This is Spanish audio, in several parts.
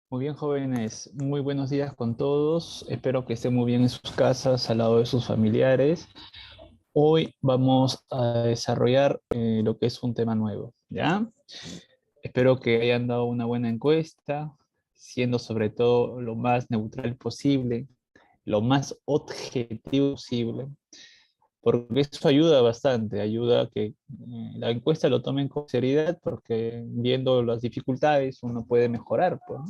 Muy bien, jóvenes. Muy buenos días con todos. Espero que estén muy bien en sus casas, al lado de sus familiares. Hoy vamos a desarrollar lo que es un tema nuevo, ¿ya? Espero que hayan dado una buena encuesta, siendo sobre todo lo más neutral posible, lo más objetivo posible, porque eso ayuda bastante, ayuda a que la encuesta lo tomen con seriedad, porque viendo las dificultades uno puede mejorar, pues, ¿no?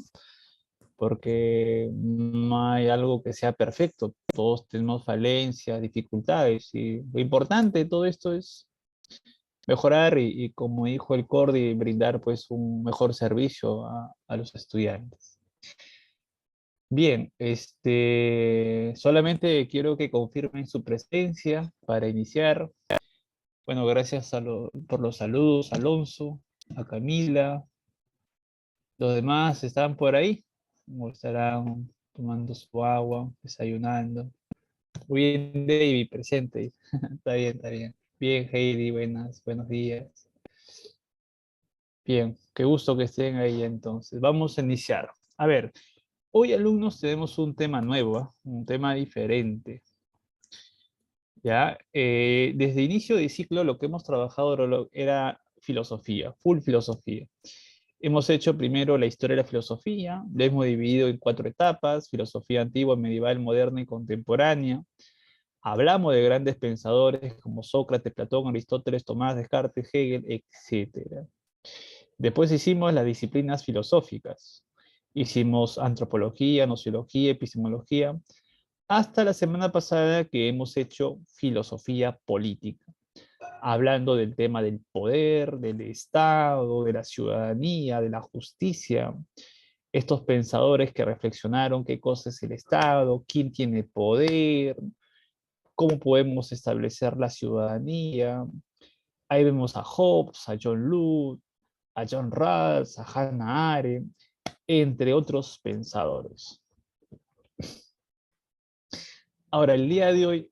Porque no hay algo que sea perfecto. Todos tenemos falencias, dificultades, y lo importante de todo esto es mejorar y como dijo el Cordi, brindar pues un mejor servicio a los estudiantes. Bien, solamente quiero que confirmen su presencia para iniciar. Bueno, gracias por los saludos, Alonso, a Camila. Los demás están por ahí, o estarán tomando su agua, desayunando. Muy bien, David, presente. Está bien, está bien. Bien, Heidi, buenos días. Bien, qué gusto que estén ahí entonces. Vamos a iniciar. A ver, hoy alumnos tenemos un tema nuevo, ¿ah? Un tema diferente. ¿Ya? Desde inicio de ciclo lo que hemos trabajado era filosofía, full filosofía. Hemos hecho primero la historia de la filosofía, la hemos dividido en 4 etapas: filosofía antigua, medieval, moderna y contemporánea. Hablamos de grandes pensadores como Sócrates, Platón, Aristóteles, Tomás, Descartes, Hegel, etc. Después hicimos las disciplinas filosóficas. Hicimos antropología, nociología, epistemología, hasta la semana pasada que hemos hecho filosofía política, hablando del tema del poder, del Estado, de la ciudadanía, de la justicia. Estos pensadores que reflexionaron qué cosa es el Estado, quién tiene poder, cómo podemos establecer la ciudadanía. Ahí vemos a Hobbes, a John Locke, a John Rawls, a Hannah Arendt, entre otros pensadores. Ahora, el día de hoy,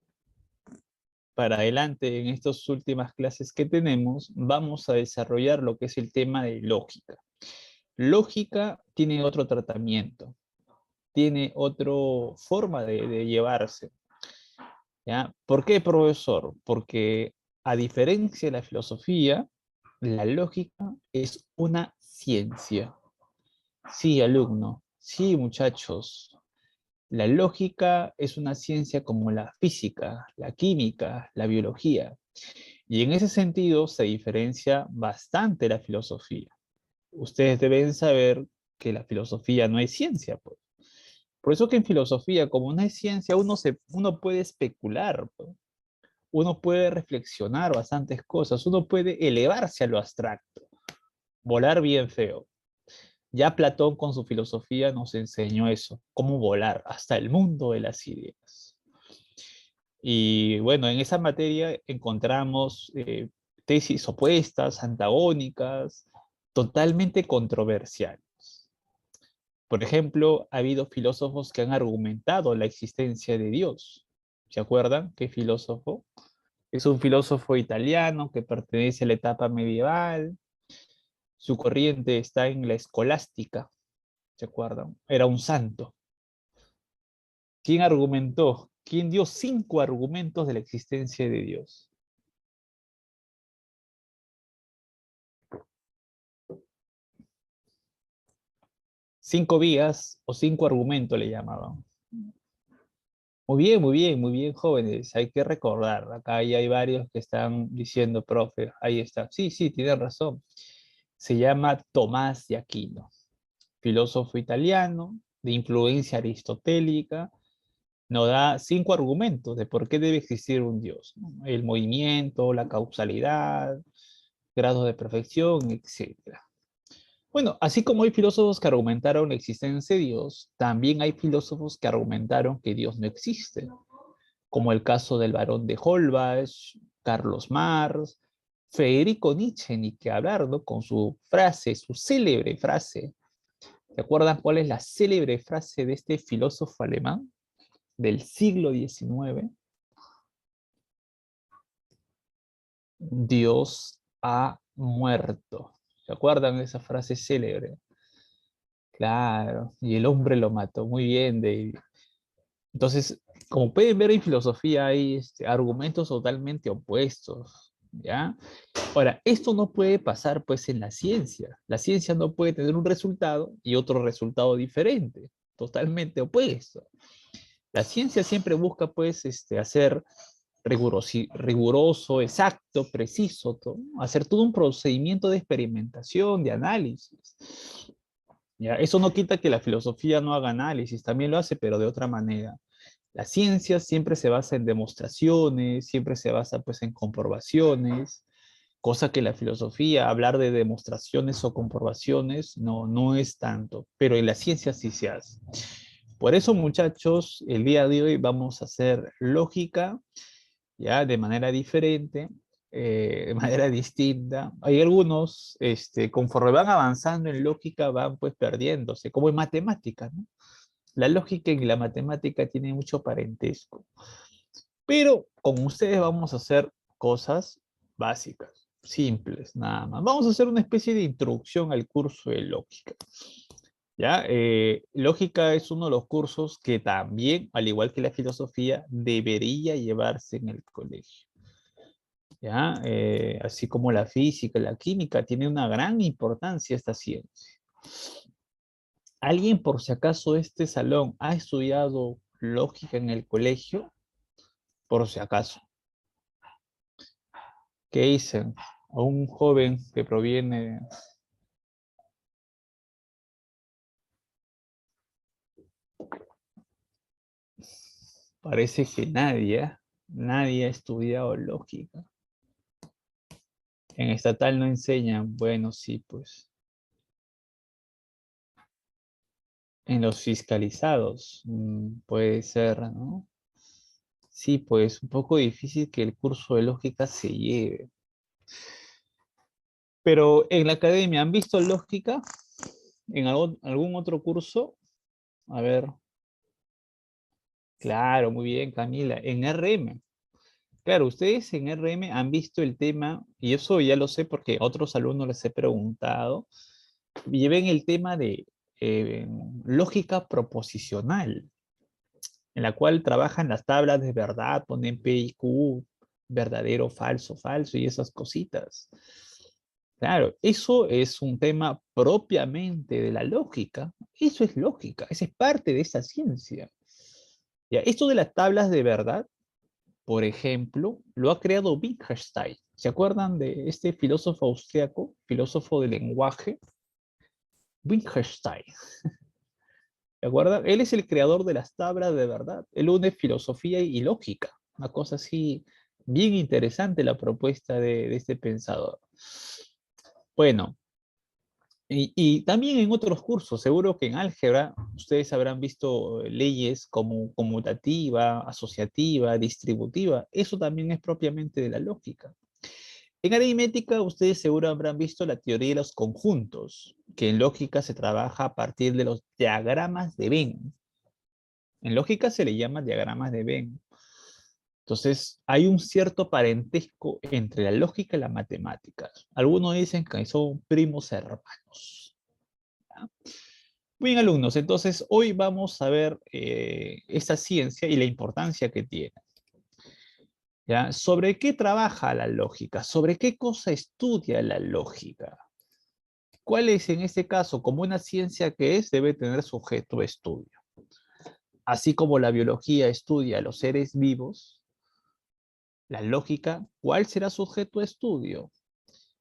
para adelante, en estas últimas clases que tenemos, vamos a desarrollar lo que es el tema de lógica. Lógica tiene otro tratamiento, tiene otra forma de llevarse. ¿Ya? ¿Por qué, profesor? Porque a diferencia de la filosofía, la lógica es una ciencia. Sí, alumno. Sí, muchachos. La lógica es una ciencia como la física, la química, la biología. Y en ese sentido se diferencia bastante la filosofía. Ustedes deben saber que la filosofía no es ciencia, pues. Por eso que en filosofía, como no es ciencia, uno puede especular, pues. Uno puede reflexionar bastantes cosas, uno puede elevarse a lo abstracto, volar bien feo. Ya Platón con su filosofía nos enseñó eso, cómo volar hasta el mundo de las ideas. Y bueno, en esa materia encontramos tesis opuestas, antagónicas, totalmente controversiales. Por ejemplo, ha habido filósofos que han argumentado la existencia de Dios. ¿Se acuerdan qué filósofo? Es un filósofo italiano que pertenece a la etapa medieval. Su corriente está en la escolástica. ¿Se acuerdan? Era un santo. ¿Quién argumentó? ¿Quién dio 5 argumentos de la existencia de Dios? 5 vías o 5 argumentos le llamaban. Muy bien, muy bien, muy bien, jóvenes. Hay que recordar. Acá ya hay varios que están diciendo, profe, ahí está. Sí, sí, tiene razón. Se llama Tomás de Aquino, filósofo italiano de influencia aristotélica. Nos da 5 argumentos de por qué debe existir un Dios, ¿no? El movimiento, la causalidad, grados de perfección, etc. Bueno, así como hay filósofos que argumentaron la existencia de Dios, también hay filósofos que argumentaron que Dios no existe, como el caso del barón de Holbach, Carlos Marx, Federico Nietzsche, ni que hablar, ¿no? Con su frase, su célebre frase. ¿Se acuerdan cuál es la célebre frase de este filósofo alemán del siglo XIX? Dios ha muerto. ¿Se acuerdan de esa frase célebre? Claro, y el hombre lo mató. Muy bien, David. Entonces, como pueden ver en filosofía hay argumentos totalmente opuestos, ¿ya? Ahora, esto no puede pasar pues en la ciencia. La ciencia no puede tener un resultado y otro resultado diferente, totalmente opuesto. La ciencia siempre busca pues hacer riguroso, exacto, preciso, hacer todo un procedimiento de experimentación, de análisis. ¿Ya? Eso no quita que la filosofía no haga análisis, también lo hace, pero de otra manera. La ciencia siempre se basa en demostraciones, siempre se basa pues en comprobaciones, cosa que la filosofía, hablar de demostraciones o comprobaciones, no es tanto, pero en la ciencia sí se hace. Por eso, muchachos, el día de hoy vamos a hacer lógica, ya de manera diferente, de manera distinta. Hay algunos, conforme van avanzando en lógica, van pues perdiéndose, como en matemáticas, ¿no? La lógica y la matemática tienen mucho parentesco. Pero con ustedes vamos a hacer cosas básicas, simples, nada más. Vamos a hacer una especie de introducción al curso de lógica. ¿Ya? Lógica es uno de los cursos que también, al igual que la filosofía, debería llevarse en el colegio. ¿Ya? Así como la física, la química, tiene una gran importancia esta ciencia. ¿Alguien, por si acaso, de este salón ha estudiado lógica en el colegio? Por si acaso. ¿Qué dicen? A un joven que proviene... Parece que nadie ha estudiado lógica. En estatal no enseñan. Bueno, sí, pues. En los fiscalizados, puede ser, ¿no? Sí, pues un poco difícil que el curso de lógica se lleve. Pero en la academia, ¿han visto lógica? ¿En algún otro curso? A ver, claro, muy bien, Camila. En RM. Claro, ustedes en RM han visto el tema, y eso ya lo sé porque a otros alumnos les he preguntado, lleven el tema de eh, lógica proposicional, en la cual trabajan las tablas de verdad, ponen P y Q, verdadero, falso, falso y esas cositas. Claro, eso es un tema propiamente de la lógica. Eso es lógica, esa es parte de esa ciencia. Ya, esto de las tablas de verdad, por ejemplo, lo ha creado Wittgenstein. ¿Se acuerdan de este filósofo austriaco, filósofo del lenguaje? Wittgenstein. ¿De acuerdo? Él es el creador de las tablas de verdad. Él une filosofía y lógica. Una cosa así bien interesante la propuesta de este pensador. Bueno, y también en otros cursos, seguro que en álgebra ustedes habrán visto leyes como conmutativa, asociativa, distributiva. Eso también es propiamente de la lógica. En aritmética, ustedes seguro habrán visto la teoría de los conjuntos, que en lógica se trabaja a partir de los diagramas de Venn. En lógica se le llama diagramas de Venn. Entonces, hay un cierto parentesco entre la lógica y las matemáticas. Algunos dicen que son primos hermanos. ¿Ya? Muy bien, alumnos. Entonces, hoy vamos a ver esta ciencia y la importancia que tiene. ¿Ya? ¿Sobre qué trabaja la lógica? ¿Sobre qué cosa estudia la lógica? ¿Cuál es, en este caso, como una ciencia que es, debe tener sujeto de estudio? Así como la biología estudia a los seres vivos, la lógica, ¿cuál será su objeto de estudio?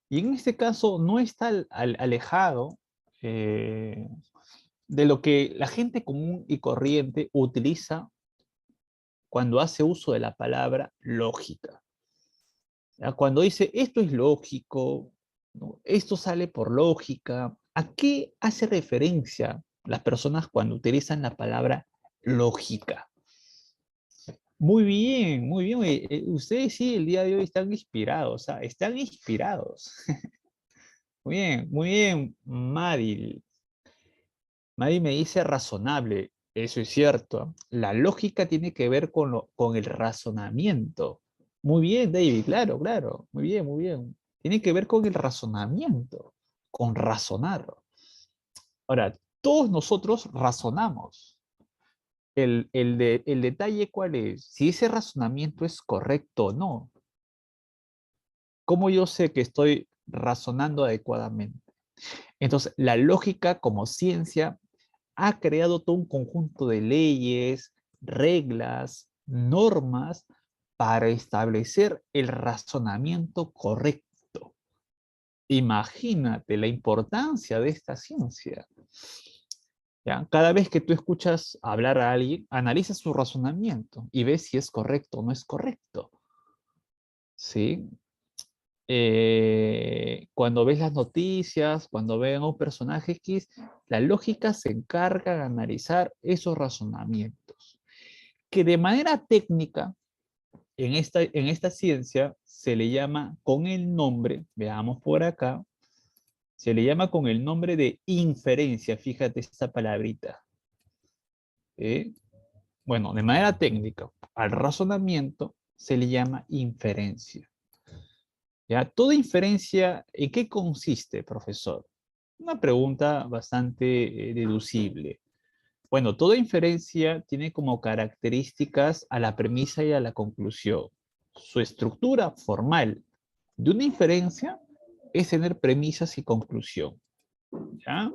Y en este caso no está alejado eh, de lo que la gente común y corriente utiliza cuando hace uso de la palabra lógica. ¿Ya? Cuando dice esto es lógico, ¿no? Esto sale por lógica, ¿a qué hace referencia las personas cuando utilizan la palabra lógica? Muy bien, muy bien. Ustedes sí, el día de hoy están inspirados, ¿ah? Están inspirados. Muy bien, Mari. Mari me dice razonable. Eso es cierto. La lógica tiene que ver con el razonamiento. Muy bien, David, claro, claro. Muy bien, muy bien. Tiene que ver con el razonamiento, con razonar. Ahora, Todos nosotros razonamos. El detalle, ¿cuál es? Si ese razonamiento es correcto o no. ¿Cómo yo sé que estoy razonando adecuadamente? Entonces, la lógica como ciencia ha creado todo un conjunto de leyes, reglas, normas para establecer el razonamiento correcto. Imagínate la importancia de esta ciencia. ¿Ya? Cada vez que tú escuchas hablar a alguien, analiza su razonamiento y ves si es correcto o no es correcto. ¿Sí? Cuando ves las noticias, cuando ven a un personaje X, la lógica se encarga de analizar esos razonamientos, que de manera técnica, en esta ciencia, se le llama con el nombre, veamos por acá, se le llama con el nombre de inferencia, fíjate esta palabrita. Bueno, de manera técnica, al razonamiento se le llama inferencia. ¿Ya? Toda inferencia, ¿en qué consiste, profesor? Una pregunta bastante deducible. Bueno, toda inferencia tiene como características a la premisa y a la conclusión. Su estructura formal de una inferencia es tener premisas y conclusión. ¿Ya?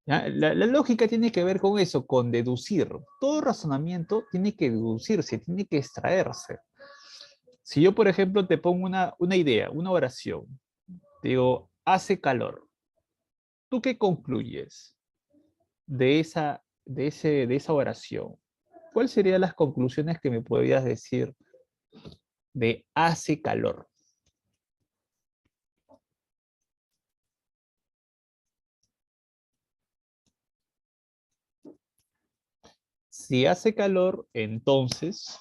¿Ya? La lógica tiene que ver con eso, con deducir. Todo razonamiento tiene que deducirse, tiene que extraerse. Si yo, por ejemplo, te pongo una idea, una oración, te digo, hace calor. ¿Tú qué concluyes de esa oración? ¿Cuáles serían las conclusiones que me podrías decir de hace calor? Si hace calor, entonces,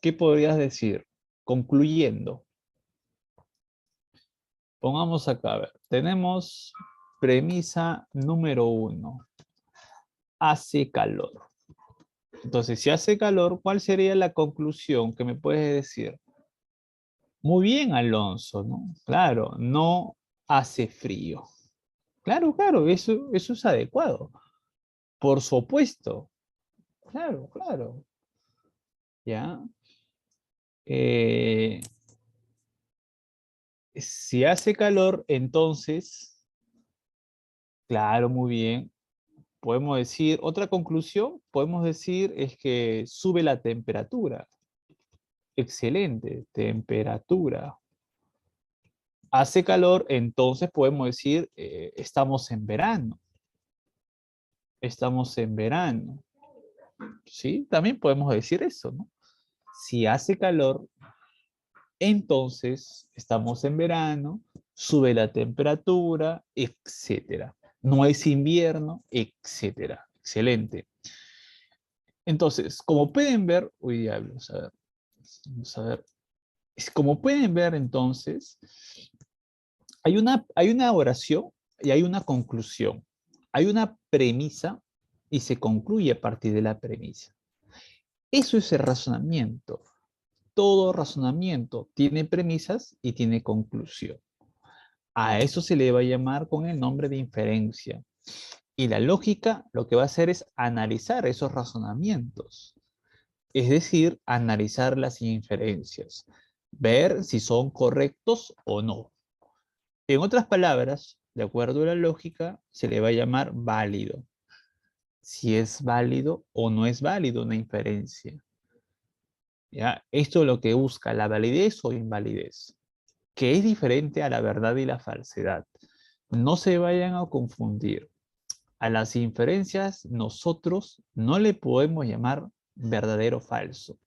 ¿qué podrías decir? Concluyendo. Pongamos acá, a ver, tenemos premisa número 1. Hace calor. Entonces, si hace calor, ¿cuál sería la conclusión que me puedes decir? Muy bien, Alonso, ¿no? Claro, no hace frío. Claro, claro, eso es adecuado. Por supuesto. Claro, claro. ¿Ya? Eh, si hace calor, entonces, claro, muy bien. Podemos decir, otra conclusión, podemos decir es que sube la temperatura. Excelente, temperatura. Hace calor, entonces podemos decir, estamos en verano. Estamos en verano. ¿Sí? También podemos decir eso, ¿no? Si hace calor, entonces estamos en verano, sube la temperatura, etcétera. No es invierno, etcétera. Excelente. Entonces, como pueden ver, uy, diablos, a ver, vamos a ver. Como pueden ver, entonces, hay una oración y hay una conclusión. Hay una premisa y se concluye a partir de la premisa. Eso es el razonamiento. Todo razonamiento tiene premisas y tiene conclusión. A eso se le va a llamar con el nombre de inferencia. Y la lógica lo que va a hacer es analizar esos razonamientos. Es decir, analizar las inferencias. Ver si son correctos o no. En otras palabras, de acuerdo a la lógica, se le va a llamar válido. Si es válido o no es válido una inferencia. ¿Ya? Esto es lo que busca, la validez o invalidez, que es diferente a la verdad y la falsedad. No se vayan a confundir. A las inferencias nosotros no le podemos llamar verdadero o falso.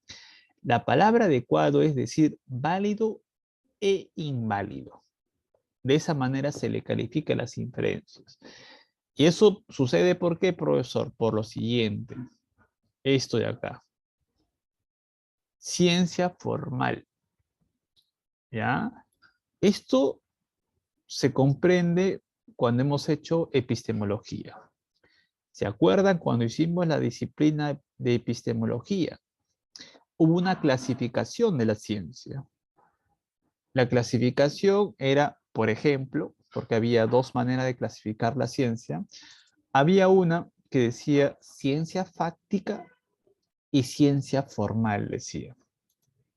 La palabra adecuada es decir válido e inválido. De esa manera se le califica las inferencias. Y eso sucede ¿por qué, profesor? Por lo siguiente. Esto de acá. Ciencia formal. ¿Ya? Esto se comprende cuando hemos hecho epistemología. ¿Se acuerdan cuando hicimos la disciplina de epistemología? Hubo una clasificación de la ciencia. La clasificación era, por ejemplo, porque había dos maneras de clasificar la ciencia, Había una que decía ciencia fáctica y ciencia formal, decía.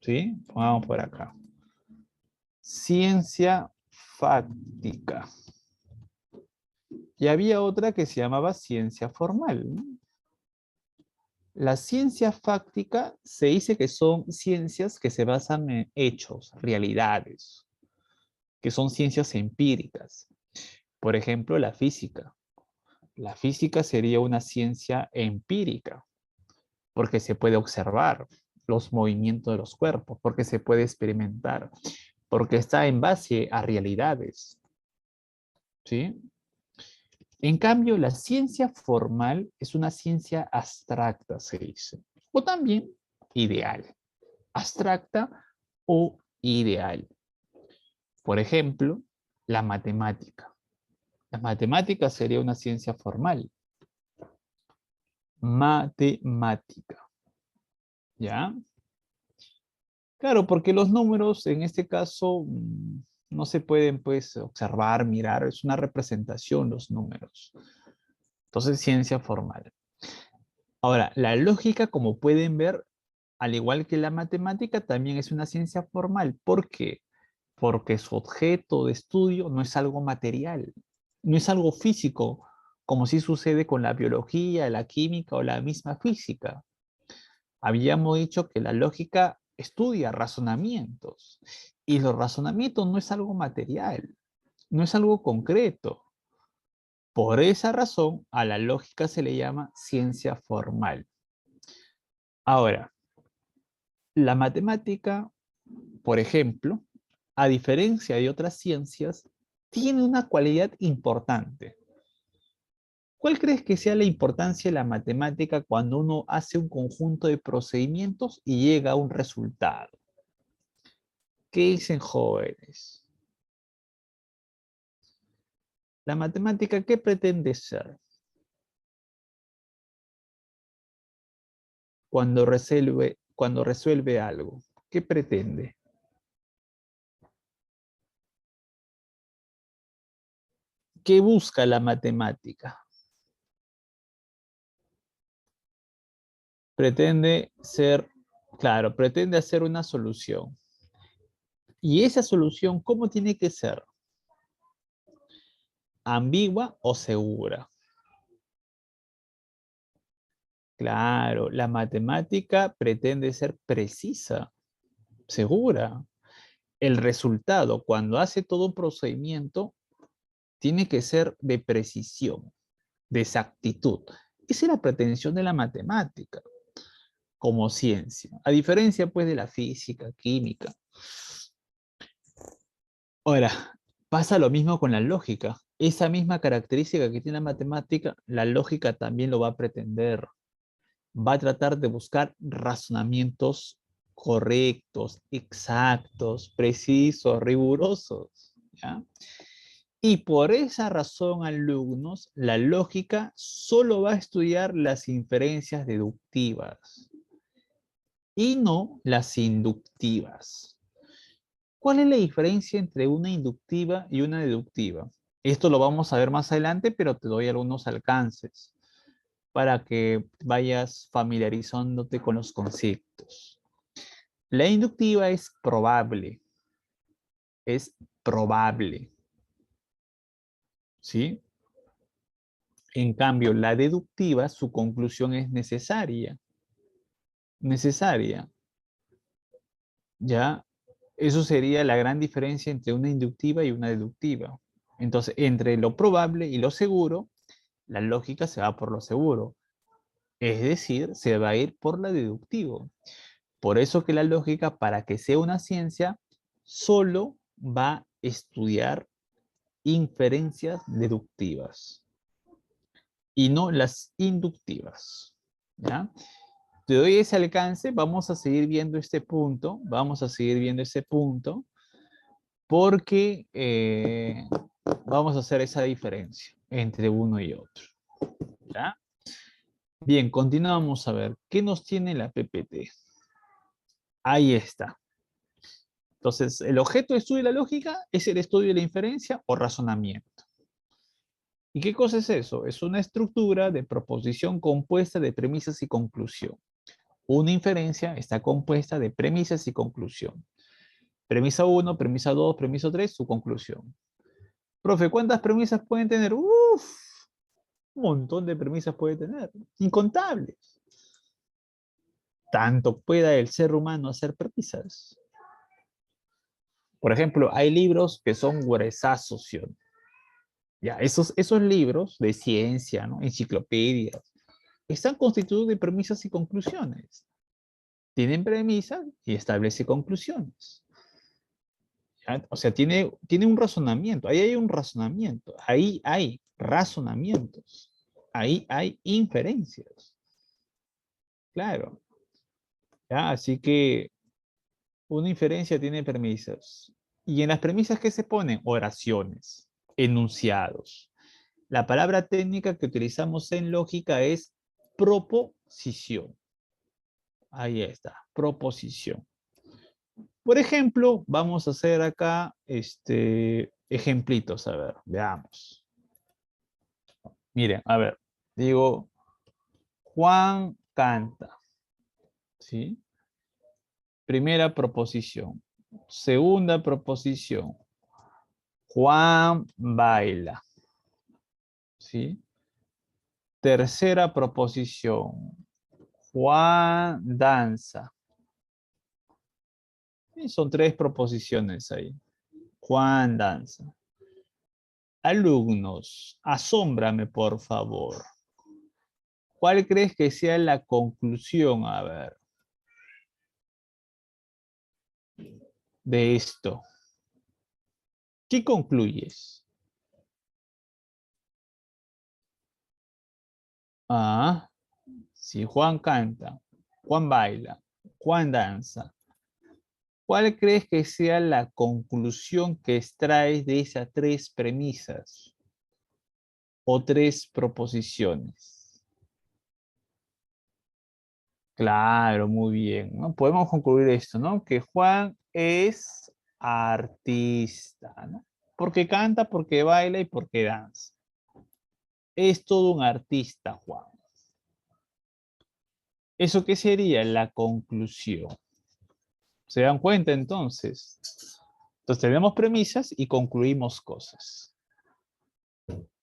¿Sí? Vamos por acá. Ciencia fáctica. Y había otra que se llamaba ciencia formal, ¿no? La ciencia fáctica se dice que son ciencias que se basan en hechos, realidades, que son ciencias empíricas. Por ejemplo, la física. La física sería una ciencia empírica, porque se puede observar los movimientos de los cuerpos, porque se puede experimentar, porque está en base a realidades, ¿sí? En cambio, la ciencia formal es una ciencia abstracta, se dice, o también ideal, abstracta o ideal. Por ejemplo, la matemática. La matemática sería una ciencia formal. Matemática, ¿ya? Claro, porque los números en este caso no se pueden pues observar, mirar, es una representación los números. Entonces, ciencia formal. Ahora, la lógica, como pueden ver, al igual que la matemática, también es una ciencia formal. ¿Por qué? Porque su objeto de estudio no es algo material, no es algo físico, como sí sucede con la biología, la química o la misma física. Habíamos dicho que la lógica estudia razonamientos y los razonamientos no es algo material, no es algo concreto. Por esa razón, a la lógica se le llama ciencia formal. Ahora, la matemática, por ejemplo, a diferencia de otras ciencias, tiene una cualidad importante. ¿Cuál crees que sea la importancia de la matemática cuando uno hace un conjunto de procedimientos y llega a un resultado? ¿Qué dicen jóvenes? La matemática, ¿qué pretende ser? Cuando resuelve algo, ¿qué pretende? ¿Qué busca la matemática? Pretende ser, claro, pretende hacer una solución. ¿Y esa solución cómo tiene que ser? ¿Ambigua o segura? Claro, la matemática pretende ser precisa, segura. El resultado, cuando hace todo un procedimiento, tiene que ser de precisión, de exactitud. Esa es la pretensión de la matemática como ciencia, a diferencia pues de la física, química. Ahora, pasa lo mismo con la lógica. Esa misma característica que tiene la matemática, la lógica también lo va a pretender. Va a tratar de buscar razonamientos correctos, exactos, precisos, rigurosos, ¿ya? Y por esa razón, alumnos, la lógica solo va a estudiar las inferencias deductivas y no las inductivas. ¿Cuál es la diferencia entre una inductiva y una deductiva? Esto lo vamos a ver más adelante, pero te doy algunos alcances para que vayas familiarizándote con los conceptos. La inductiva es probable, ¿sí? En cambio, la deductiva, su conclusión es necesaria, ¿ya? Eso sería la gran diferencia entre una inductiva y una deductiva. Entonces, entre lo probable y lo seguro, la lógica se va por lo seguro. Es decir, se va a ir por la deductivo. Por eso que la lógica, para que sea una ciencia, solo va a estudiar inferencias deductivas y no las inductivas, ¿ya? Te doy ese alcance, vamos a seguir viendo este punto, porque vamos a hacer esa diferencia entre uno y otro, ¿ya? Bien, continuamos a ver, ¿qué nos tiene la PPT? Ahí está. Entonces, el objeto de estudio de la lógica es el estudio de la inferencia o razonamiento. ¿Y qué cosa es eso? Es una estructura de proposición compuesta de premisas y conclusión. Una inferencia está compuesta de premisas y conclusión. Premisa 1, premisa 2, premisa 3, su conclusión. Profe, ¿cuántas premisas pueden tener? Uf, un montón de premisas puede tener. Incontables. Tanto pueda el ser humano hacer premisas. Por ejemplo, hay libros que son gruesazos, ¿sí? Ya, esos libros de ciencia, ¿no? Enciclopedias, están constituidos de premisas y conclusiones. Tienen premisas y establece conclusiones. ¿Ya? O sea, tiene un razonamiento. Ahí hay un razonamiento. Ahí hay razonamientos. Ahí hay inferencias. Claro. ¿Ya? Así que una inferencia tiene premisas. Y en las premisas, ¿qué se ponen? Oraciones, enunciados. La palabra técnica que utilizamos en lógica es proposición. Ahí está, proposición. Por ejemplo, vamos a hacer acá ejemplitos. A ver, veamos. Miren, a ver, digo, Juan canta, ¿sí? Primera proposición. Segunda proposición, Juan baila, ¿sí? Tercera proposición, Juan danza. Y son tres proposiciones ahí. Juan danza. Alumnos, asómbrame por favor. ¿Cuál crees que sea la conclusión, a ver, de esto? ¿Qué concluyes? Ah, si Juan canta, Juan baila, Juan danza. ¿Cuál crees que sea la conclusión que extraes de esas tres premisas o tres proposiciones? Claro, muy bien, ¿no? Podemos concluir esto, ¿no? Que Juan es artista, ¿no? Porque canta, porque baila y porque danza. Es todo un artista, Juan. ¿Eso qué sería? La conclusión. ¿Se dan cuenta entonces? Entonces tenemos premisas y concluimos cosas.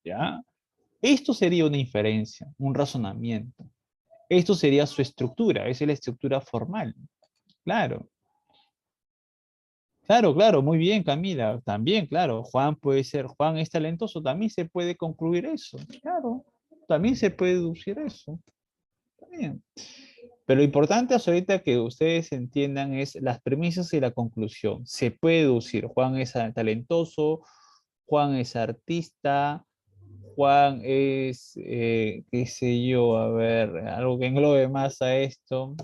¿Ya? Esto sería una inferencia, un razonamiento. Esto sería su estructura, esa es la estructura formal. Claro. Claro, claro, muy bien, Camila. También, claro, Juan puede ser, Juan es talentoso, también se puede concluir eso. Claro, también se puede deducir eso. También. Pero lo importante hasta ahorita que ustedes entiendan es las premisas y la conclusión. Se puede deducir, Juan es talentoso, Juan es artista, Juan es, qué sé yo, a ver, algo que englobe más a esto,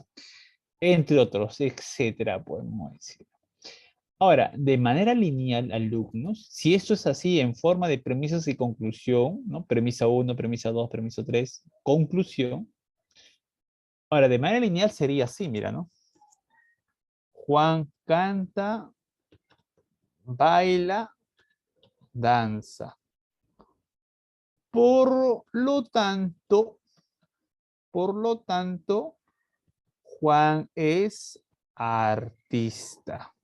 entre otros, etcétera, podemos decir. Ahora, de manera lineal, alumnos, si esto es así en forma de premisas y conclusión, ¿no? Premisa 1, premisa 2, premisa 3, conclusión. Ahora, de manera lineal sería así, mira, ¿no? Juan canta, baila, danza. Por lo tanto, Juan es artista.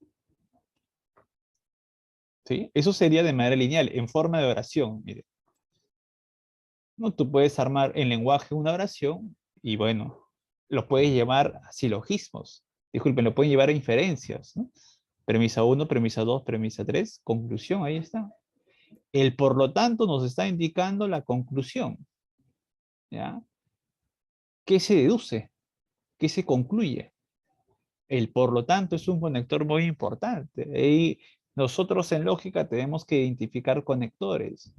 ¿Sí? Eso sería de manera lineal, en forma de oración. Mire. ¿No? Tú puedes armar en lenguaje una oración y bueno, lo puedes llamar a silogismos. Disculpen, lo pueden llevar a inferencias. ¿No? Premisa 1, premisa 2, premisa 3, conclusión, ahí está. El por lo tanto nos está indicando la conclusión. ¿Ya? ¿Qué se deduce? ¿Qué se concluye? El por lo tanto es un conector muy importante. Y nosotros en lógica tenemos que identificar conectores.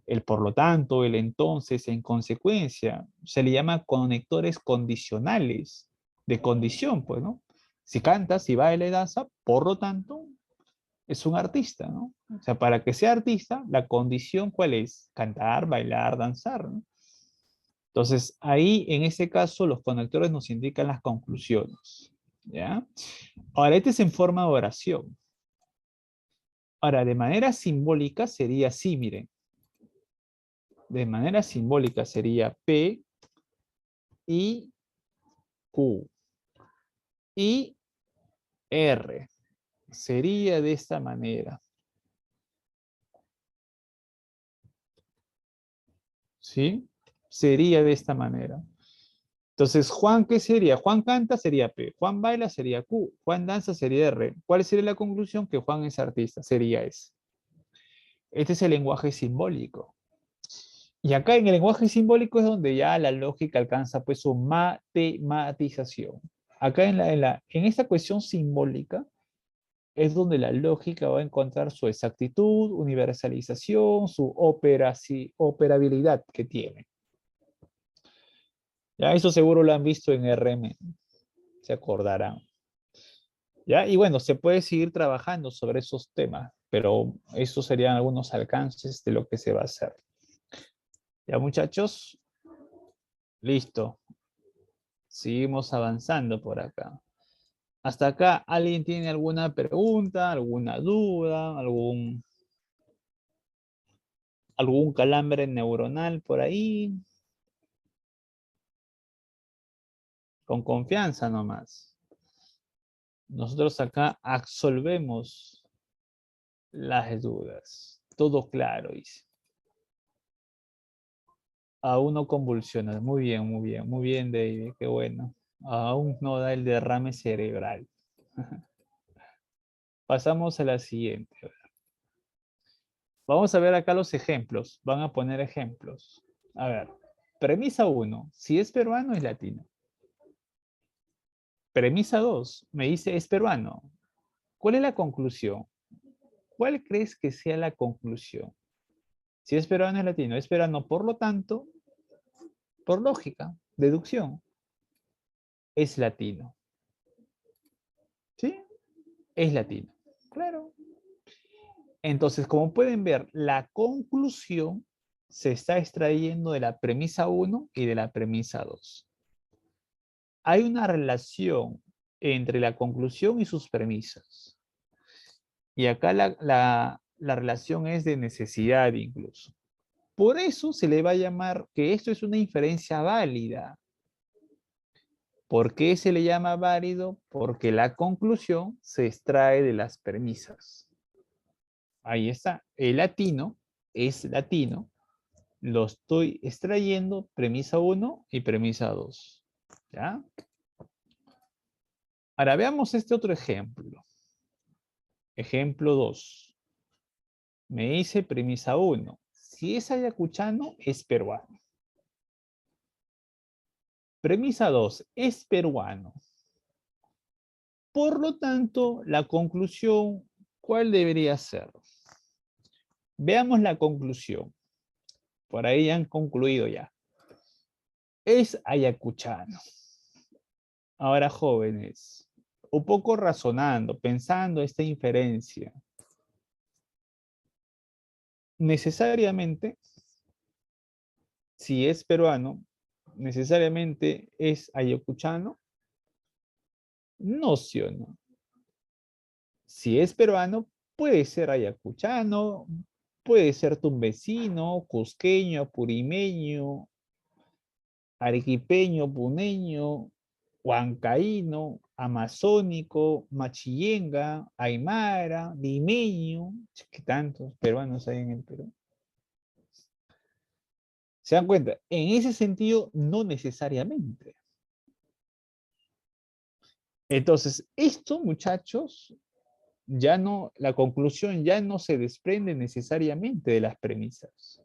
El por lo tanto, el entonces, en consecuencia, se le llama conectores condicionales, de condición, pues, ¿no? Si canta, si baila y danza, por lo tanto, es un artista, ¿no? O sea, para que sea artista, la condición, ¿cuál es? Cantar, bailar, danzar, ¿no? Entonces, ahí, en ese caso, los conectores nos indican las conclusiones, ¿ya? Ahora, este es en forma de oración. Ahora, de manera simbólica sería así, miren. de manera simbólica sería P y Q. Y R. Sería de esta manera. ¿Sí? Sería de esta manera. Entonces, Juan, ¿qué sería? Juan canta sería P. Juan baila sería Q. Juan danza sería R. ¿Cuál sería la conclusión? Que Juan es artista. Sería S. Este es el lenguaje simbólico. Y acá en el lenguaje simbólico es donde ya la lógica alcanza pues su matematización. Acá en esta cuestión simbólica es donde la lógica va a encontrar su exactitud, universalización, su operabilidad que tiene. Ya eso seguro lo han visto en RM, se acordarán. ¿Ya? Y bueno, se puede seguir trabajando sobre esos temas, pero esos serían algunos alcances de lo que se va a hacer. ¿Ya, muchachos? Listo. Seguimos avanzando por acá. Hasta acá, ¿alguien tiene alguna pregunta, alguna duda, algún calambre neuronal por ahí? Con confianza nomás. Nosotros acá absolvemos las dudas. Todo claro, dice. Aún no convulsiona. Muy bien, muy bien, muy bien, David. Qué bueno. Aún no da el derrame cerebral. Pasamos a la siguiente. Vamos a ver acá los ejemplos. Van a poner ejemplos. A ver. Premisa 1. Si es peruano, es latino. Premisa 2. Me dice es peruano. ¿Cuál es la conclusión? ¿Cuál crees que sea la conclusión? Si es peruano, es latino. Es peruano, por lo tanto, por lógica, deducción, es latino. ¿Sí? Es latino. Claro. Entonces, como pueden ver, la conclusión se está extrayendo de la premisa 1 y de la premisa 2. Hay una relación entre la conclusión y sus premisas. Y acá la relación es de necesidad incluso. Por eso se le va a llamar que esto es una inferencia válida. ¿Por qué se le llama válido? Porque la conclusión se extrae de las premisas. Ahí está. El latino es latino. Lo estoy extrayendo premisa 1 y premisa 2. ¿Ya? Ahora veamos este otro ejemplo. Ejemplo 2. Me dice premisa 1. Si es ayacuchano, es peruano. Premisa 2. Es peruano. Por lo tanto, la conclusión, ¿cuál debería ser? Veamos la conclusión. Por ahí han concluido ya. Es ayacuchano. Ahora, jóvenes, un poco razonando, pensando esta inferencia. Necesariamente, si es peruano, necesariamente es ayacuchano. No, sí o no. Si es peruano, puede ser ayacuchano, puede ser tumbesino, cusqueño, purimeño, arequipeño, puneño, huancaíno, amazónico, machillenga, aymara, limeño. ¿Qué tantos peruanos hay en el Perú? ¿Se dan cuenta? En ese sentido, no necesariamente. Entonces, esto, muchachos, ya no, la conclusión ya no se desprende necesariamente de las premisas.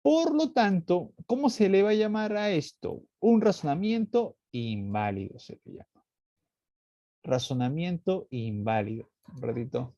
Por lo tanto, ¿cómo se le va a llamar a esto? Un razonamiento inválido se le llama. Razonamiento inválido. Un ratito.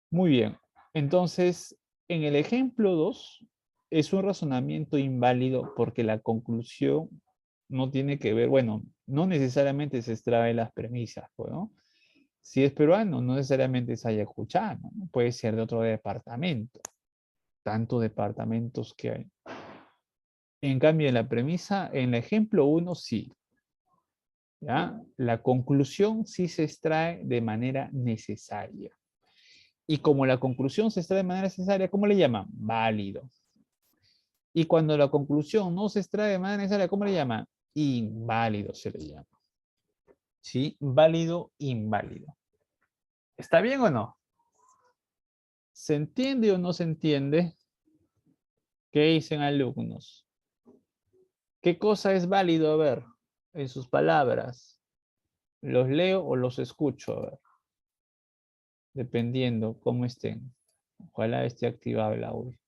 Muy bien. Entonces, en el ejemplo 2, es un razonamiento inválido porque la conclusión no tiene que ver, bueno, no necesariamente se extrae las premisas, pues, ¿no? Si es peruano, no necesariamente es ayacuchano, ¿no? Puede ser de otro departamento, tantos departamentos que hay. En cambio, en la premisa, en el ejemplo 1, sí. ¿Ya? La conclusión sí se extrae de manera necesaria. Y como la conclusión se extrae de manera necesaria, ¿cómo le llaman? Válido. Y cuando la conclusión no se extrae de manera necesaria, ¿cómo le llaman? Inválido se le llama. ¿Sí? Válido, inválido. ¿Está bien o no? ¿Se entiende o no se entiende? ¿Qué dicen alumnos? ¿Qué cosa es válido? A ver, en sus palabras. ¿Los leo o los escucho? A ver, dependiendo cómo estén. Ojalá esté activado el audio.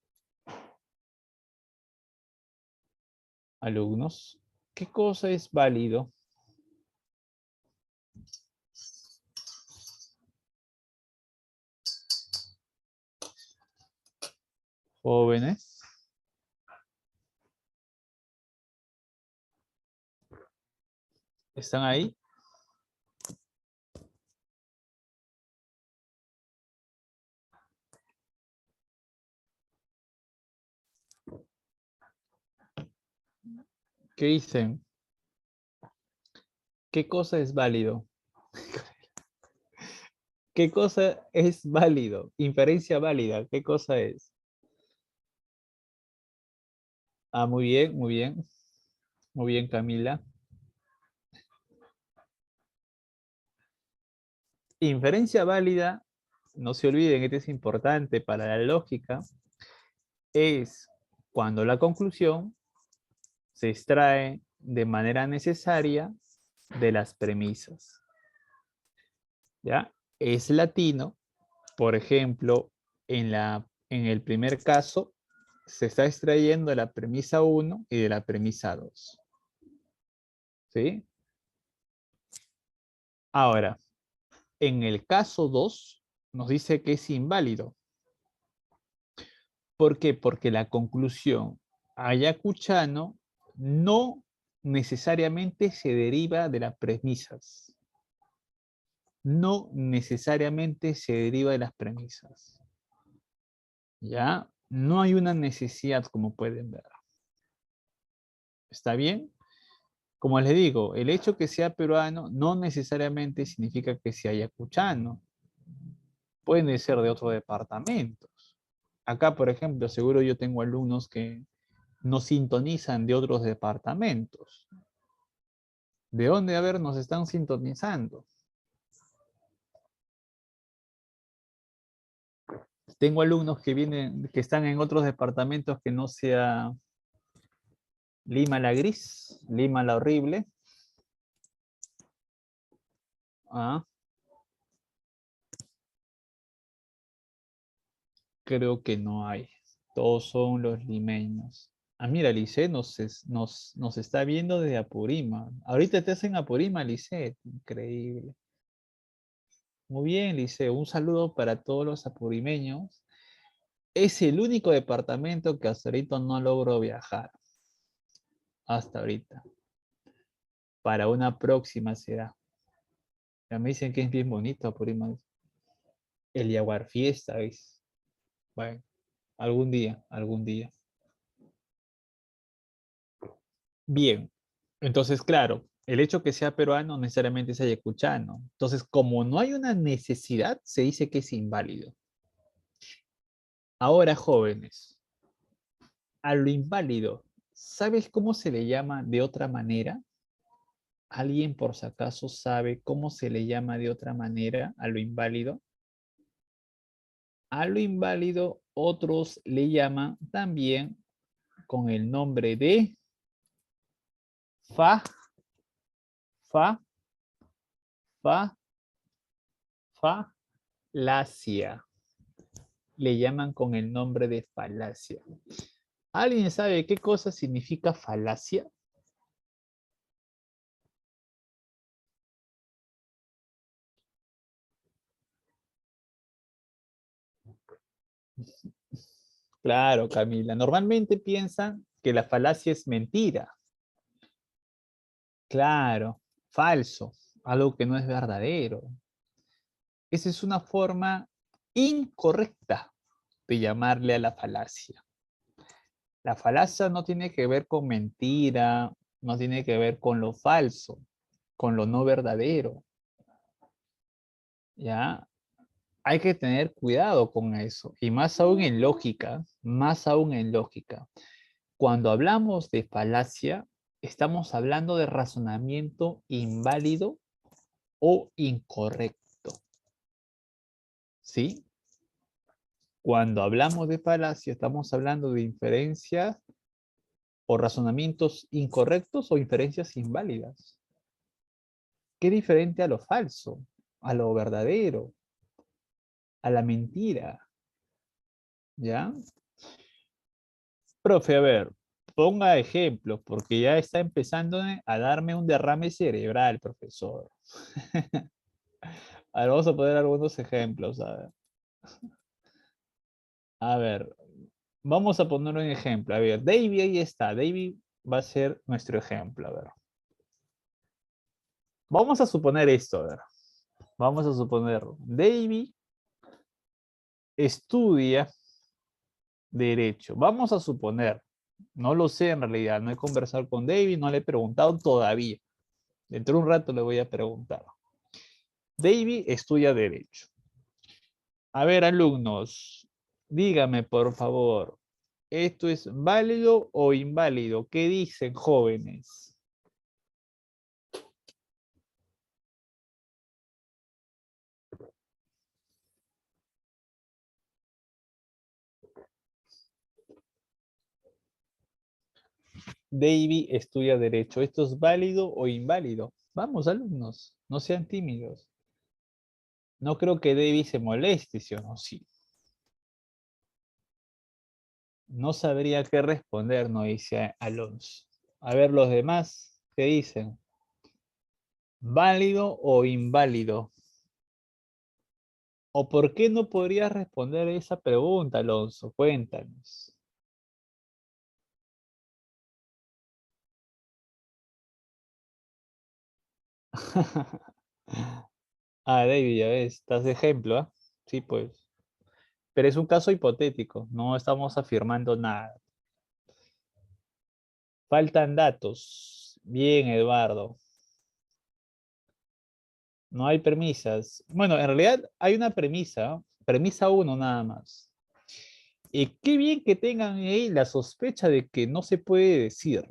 Alumnos, ¿qué cosa es válido? Jóvenes. ¿Están ahí? ¿Qué dicen? ¿Qué cosa es válido? ¿Qué cosa es válido? Inferencia válida, ¿qué cosa es? Ah, muy bien, muy bien. Muy bien, Camila. Inferencia válida, no se olviden, esto es importante para la lógica, es cuando la conclusión se extrae de manera necesaria de las premisas. ¿Ya? Es latino, por ejemplo, en el primer caso, se está extrayendo de la premisa 1 y de la premisa 2. ¿Sí? Ahora, en el caso 2, nos dice que es inválido. ¿Por qué? Porque la conclusión ayacuchano no necesariamente se deriva de las premisas. No necesariamente se deriva de las premisas. ¿Ya? No hay una necesidad, como pueden ver. ¿Está bien? Como les digo, el hecho que sea peruano no necesariamente significa que sea ayacuchano. Pueden ser de otros departamentos. Acá, por ejemplo, seguro yo tengo alumnos que nos sintonizan de otros departamentos. ¿De dónde, a ver, nos están sintonizando? Tengo alumnos que vienen, que están en otros departamentos que no sea Lima la gris, Lima la horrible. Ah, creo que no hay. Todos son los limeños. Ah, mira, Lisset nos está viendo desde Apurímac. Ahorita te hacen Apurímac, Lisset. Increíble. Muy bien, Lisset. Un saludo para todos los apurimeños. Es el único departamento que hasta ahorita no logro viajar. Hasta ahorita. Para una próxima será. Ya me dicen que es bien bonito Apurímac. El Jaguar Fiesta, ¿ves? Bueno, algún día, algún día. Bien, entonces, claro, el hecho que sea peruano no necesariamente es ayacuchano. Entonces, como no hay una necesidad, se dice que es inválido. Ahora, jóvenes, a lo inválido, ¿sabes cómo se le llama de otra manera? ¿Alguien por si acaso sabe cómo se le llama de otra manera a lo inválido? A lo inválido, otros le llaman también con el nombre de fa, fa, fa, falacia. Le llaman con el nombre de falacia. ¿Alguien sabe qué cosa significa falacia? Claro, Camila. Normalmente piensan que la falacia es mentira. Claro, falso, algo que no es verdadero. Esa es una forma incorrecta de llamarle a la falacia. La falacia no tiene que ver con mentira, no tiene que ver con lo falso, con lo no verdadero. ¿Ya? Hay que tener cuidado con eso. Y más aún en lógica, más aún en lógica. Cuando hablamos de falacia, estamos hablando de razonamiento inválido o incorrecto. ¿Sí? Cuando hablamos de falacia, estamos hablando de inferencias o razonamientos incorrectos o inferencias inválidas. ¿Qué diferente a lo falso, a lo verdadero, a la mentira? ¿Ya? Profe, a ver, ponga ejemplos, porque ya está empezando a darme un derrame cerebral, profesor. A ver, vamos a poner algunos ejemplos. A ver, vamos a poner un ejemplo. A ver, David ahí está. David va a ser nuestro ejemplo. A ver. Vamos a suponer esto. A ver. Vamos a suponerlo. David estudia Derecho. Vamos a suponer. No lo sé en realidad. No he conversado con David. No le he preguntado todavía. Dentro de un rato le voy a preguntar. David estudia Derecho. A ver, alumnos, dígame por favor, ¿esto es válido o inválido? ¿Qué dicen, jóvenes? David estudia Derecho. ¿Esto es válido o inválido? Vamos, alumnos, no sean tímidos. No creo que David se moleste, ¿sí o no? Sí. No sabría qué responder, no dice Alonso. A ver los demás, ¿qué dicen? ¿Válido o inválido? ¿O por qué no podrías responder esa pregunta, Alonso? Cuéntanos. Ah, David, ya ves, estás de ejemplo, ¿ah? Sí, pues. Pero es un caso hipotético, no estamos afirmando nada. Faltan datos. Bien, Eduardo. No hay premisas. Bueno, en realidad hay una premisa, ¿no? Premisa uno nada más. Y qué bien que tengan ahí la sospecha de que no se puede decir.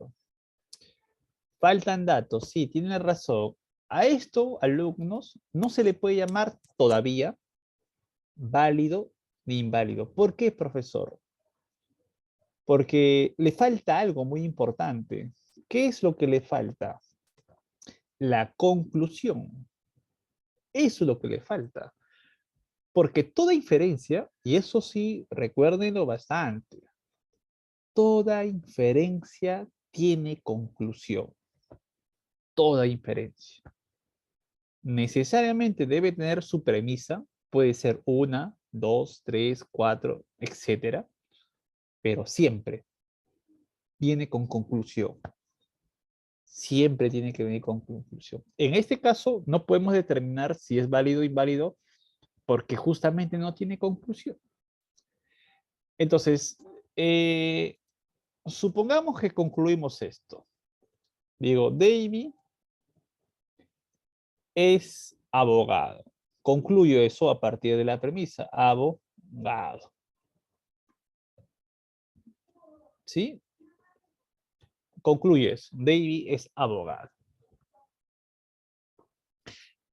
Faltan datos, sí, tiene razón. A esto, alumnos, no se le puede llamar todavía válido ni inválido. ¿Por qué, profesor? Porque le falta algo muy importante. ¿Qué es lo que le falta? La conclusión. Eso es lo que le falta. Porque toda inferencia, y eso sí, recuérdenlo bastante, toda inferencia tiene conclusión. Toda inferencia. Necesariamente debe tener su premisa, puede ser una, dos, tres, cuatro, etcétera, pero siempre viene con conclusión. Siempre tiene que venir con conclusión. En este caso, no podemos determinar si es válido o inválido porque justamente no tiene conclusión. Entonces, supongamos que concluimos esto. Digo, David es abogado. Concluyo eso a partir de la premisa, abogado. ¿Sí? Concluyes, David es abogado.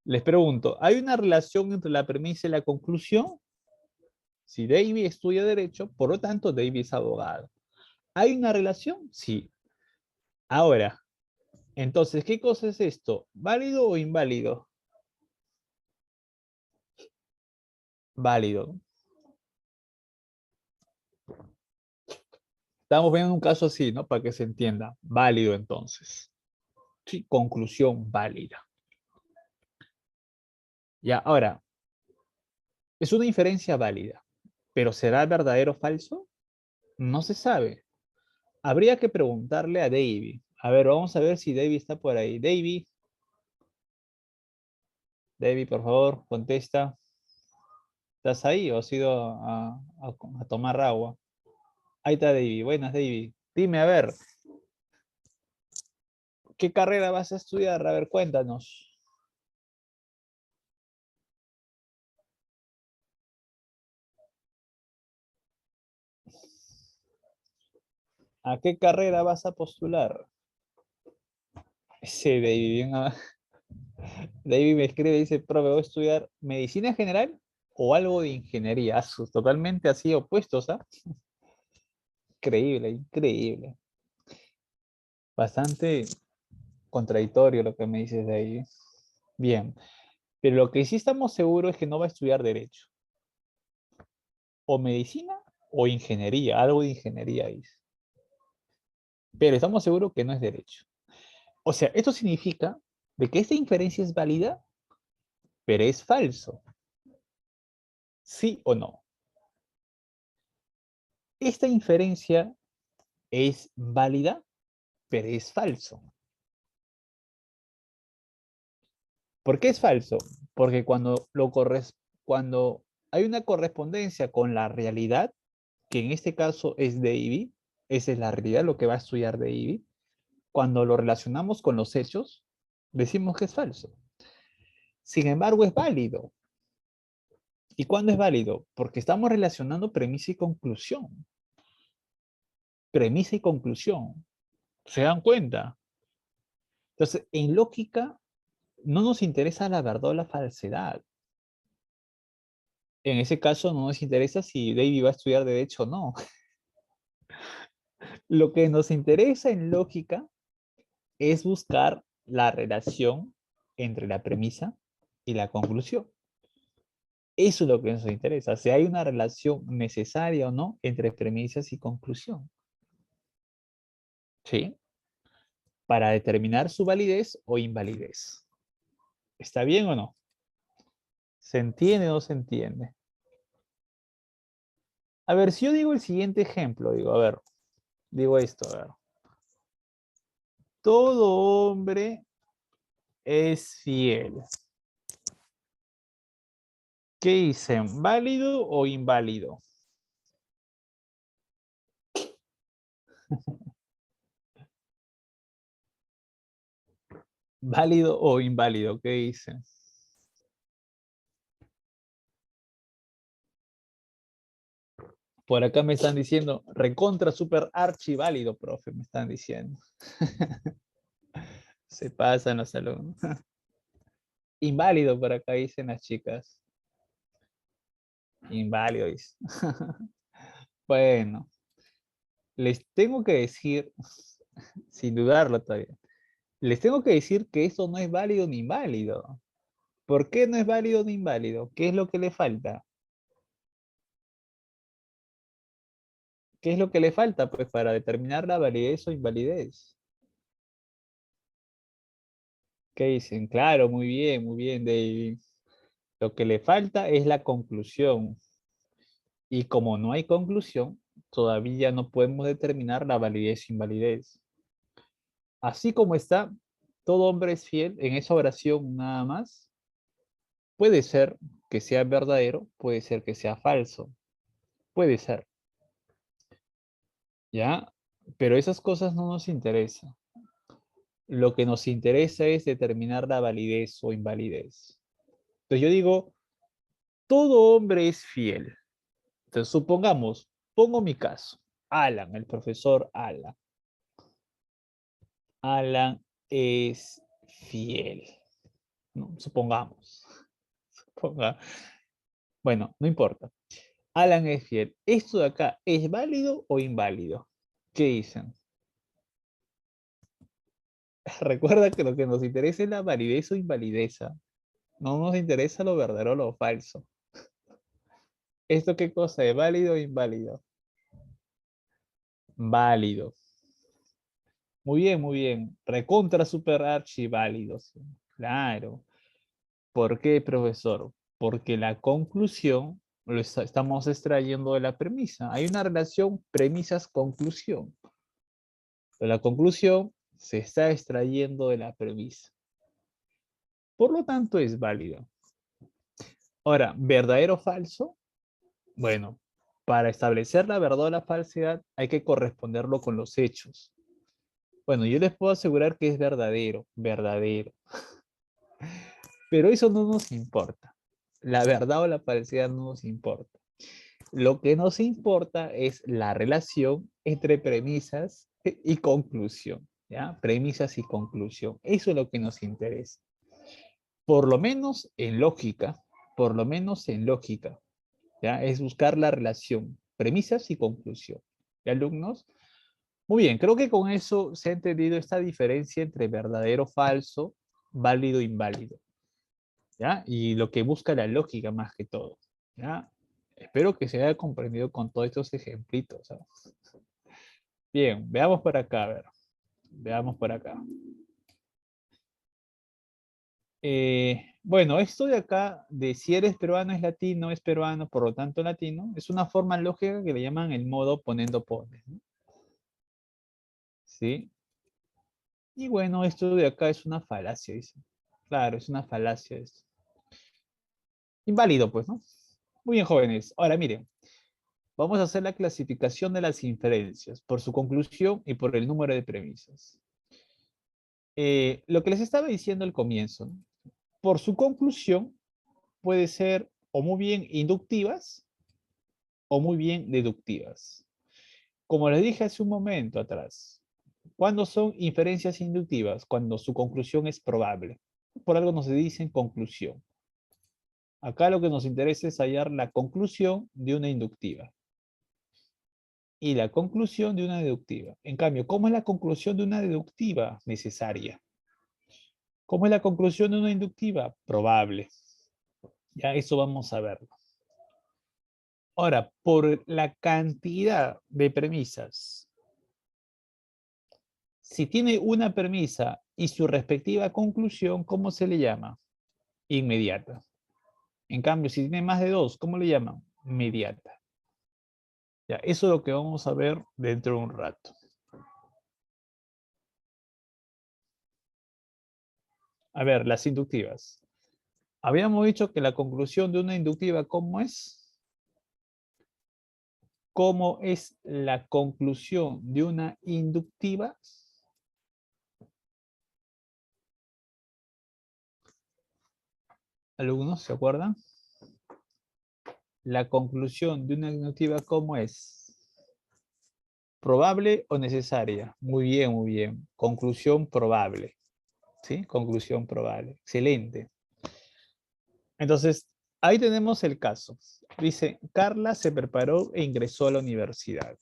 Les pregunto, ¿hay una relación entre la premisa y la conclusión? Si David estudia Derecho, por lo tanto, David es abogado. ¿Hay una relación? Sí. Ahora, entonces, ¿qué cosa es esto? ¿Válido o inválido? Válido. Estamos viendo un caso así, ¿no? Para que se entienda. Válido, entonces. Sí, conclusión válida. Ya, ahora, es una inferencia válida, pero ¿será verdadero o falso? No se sabe. Habría que preguntarle a David. A ver, vamos a ver si David está por ahí. David, por favor, contesta. ¿Estás ahí o has ido a tomar agua? Ahí está David. Buenas, David. Dime, a ver, ¿qué carrera vas a estudiar? A ver, cuéntanos. ¿A qué carrera vas a postular? Sí, David, David me escribe y dice, profe, voy a estudiar medicina general o algo de ingeniería. Totalmente así opuestos, ¿ah? Increíble, increíble. Bastante contradictorio lo que me dices de ahí. Bien, pero lo que sí estamos seguros es que no va a estudiar derecho. O medicina o ingeniería, algo de ingeniería dice. Pero estamos seguros que no es derecho. O sea, esto significa de que esta inferencia es válida, pero es falso. ¿Sí o no? Esta inferencia es válida, pero es falso. ¿Por qué es falso? Porque cuando hay una correspondencia con la realidad, que en este caso es Davy, esa es la realidad, lo que va a estudiar Davy, cuando lo relacionamos con los hechos, decimos que es falso. Sin embargo, es válido. ¿Y cuándo es válido? Porque estamos relacionando premisa y conclusión. Premisa y conclusión. ¿Se dan cuenta? Entonces, en lógica, no nos interesa la verdad o la falsedad. En ese caso, no nos interesa si David va a estudiar derecho o no. Lo que nos interesa en lógica es buscar la relación entre la premisa y la conclusión. Eso es lo que nos interesa, si hay una relación necesaria o no entre premisas y conclusión. ¿Sí? Para determinar su validez o invalidez. ¿Está bien o no? ¿Se entiende o no se entiende? A ver, si yo digo el siguiente ejemplo, digo, a ver, digo esto, a ver. Todo hombre es fiel. ¿Qué dicen? ¿Válido o inválido? ¿Válido o inválido? ¿Qué dicen? Por acá me están diciendo, recontra super archi válido, profe, me están diciendo. Se pasan los alumnos. Inválido por acá dicen las chicas. Inválido dice. Bueno, les tengo que decir, sin dudarlo todavía, les tengo que decir que esto no es válido ni inválido. ¿Por qué no es válido ni inválido? ¿Qué es lo que le falta? ¿Qué es lo que le falta? Pues para determinar la validez o invalidez. ¿Qué dicen? Claro, muy bien, David. Lo que le falta es la conclusión. Y como no hay conclusión, todavía no podemos determinar la validez o invalidez. Así como está, todo hombre es fiel en esa oración nada más. Puede ser que sea verdadero, puede ser que sea falso. Puede ser, ¿ya? Pero esas cosas no nos interesan. Lo que nos interesa es determinar la validez o invalidez. Entonces yo digo, todo hombre es fiel. Entonces supongamos, pongo mi caso. Alan, el profesor Alan. Alan es fiel, ¿no? Supongamos. Bueno, no importa. Alan es fiel. ¿Esto de acá es válido o inválido? ¿Qué dicen? Recuerda que lo que nos interesa es la validez o invalidez. No nos interesa lo verdadero o lo falso. ¿Esto qué cosa es? ¿Válido o inválido? Válido. Muy bien, muy bien. Recontra super archi válidos. Claro. ¿Por qué, profesor? Porque la conclusión estamos extrayendo de la premisa. Hay una relación premisas-conclusión. La conclusión se está extrayendo de la premisa. Por lo tanto, es válido. Ahora, ¿verdadero o falso? Bueno, para establecer la verdad o la falsedad hay que corresponderlo con los hechos. Bueno, yo les puedo asegurar que es verdadero, verdadero. Pero eso no nos importa. La verdad o la falsedad no nos importa. Lo que nos importa es la relación entre premisas y conclusión. ¿Ya? Premisas y conclusión. Eso es lo que nos interesa. Por lo menos en lógica, por lo menos en lógica, ¿ya? Es buscar la relación, premisas y conclusión. ¿De alumnos? Muy bien, creo que con eso se ha entendido esta diferencia entre verdadero, falso, válido, inválido. ¿Ya? Y lo que busca la lógica más que todo. ¿Ya? Espero que se haya comprendido con todos estos ejemplitos. ¿Sabes? Bien, veamos por acá, a ver. Veamos por acá. Bueno, esto de acá, de si eres peruano es latino, es peruano, por lo tanto latino, es una forma lógica que le llaman el modo poniendo pones, ¿no? ¿Sí? Y bueno, esto de acá es una falacia, dice. Claro, es una falacia esto. Inválido, pues, ¿no? Muy bien, jóvenes. Ahora, miren, vamos a hacer la clasificación de las inferencias por su conclusión y por el número de premisas. Lo que les estaba diciendo al comienzo, ¿no? Por su conclusión puede ser o muy bien inductivas o muy bien deductivas. Como les dije hace un momento atrás, ¿cuándo son inferencias inductivas? Cuando su conclusión es probable. Por algo nos dicen conclusión. Acá lo que nos interesa es hallar la conclusión de una inductiva y la conclusión de una deductiva. En cambio, ¿cómo es la conclusión de una deductiva? Necesaria. ¿Cómo es la conclusión de una inductiva? Probable. Ya eso vamos a verlo. Ahora, por la cantidad de premisas, si tiene una premisa y su respectiva conclusión, ¿cómo se le llama? Inmediata. En cambio, si tiene más de dos, ¿cómo le llaman? Mediata. Ya, eso es lo que vamos a ver dentro de un rato. A ver, las inductivas. Habíamos dicho que la conclusión de una inductiva, ¿cómo es? ¿Cómo es la conclusión de una inductiva? ¿Alumnos se acuerdan? La conclusión de una inductiva, ¿cómo es? ¿Probable o necesaria? Muy bien, muy bien. Conclusión probable. ¿Sí? Conclusión probable. Excelente. Entonces, ahí tenemos el caso. Dice, Carla se preparó e ingresó a la universidad.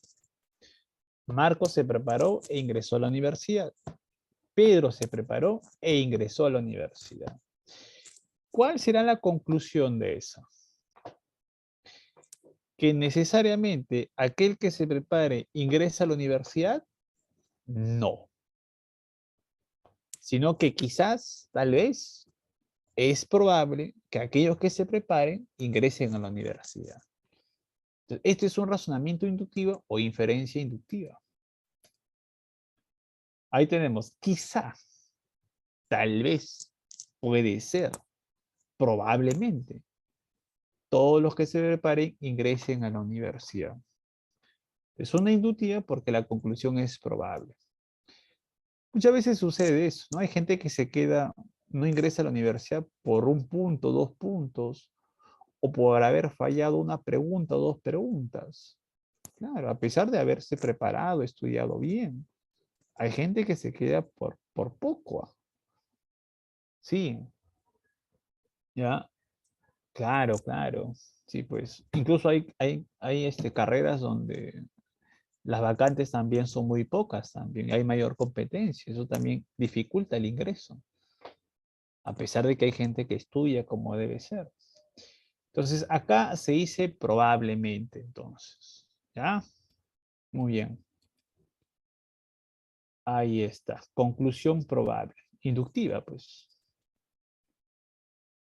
Marco se preparó e ingresó a la universidad. Pedro se preparó e ingresó a la universidad. ¿Cuál será la conclusión de eso? ¿Que necesariamente aquel que se prepare ingresa a la universidad? No. Sino que quizás, tal vez, es probable que aquellos que se preparen ingresen a la universidad. Entonces, este es un razonamiento inductivo o inferencia inductiva. Ahí tenemos, quizás, tal vez, puede ser, probablemente, todos los que se preparen ingresen a la universidad. Es una inductiva porque la conclusión es probable. Muchas veces sucede eso, ¿no? Hay gente que se queda, no ingresa a la universidad por un punto, 2 puntos, o por haber fallado una pregunta o 2 preguntas. Claro, a pesar de haberse preparado, estudiado bien. Hay gente que se queda por poco. Sí, ya, claro, claro. Sí, pues incluso hay carreras donde las vacantes también son muy pocas, también hay mayor competencia, eso también dificulta el ingreso, a pesar de que hay gente que estudia como debe ser. Entonces, acá se dice probablemente, entonces, ¿ya? Muy bien. Ahí está, conclusión probable, inductiva, pues.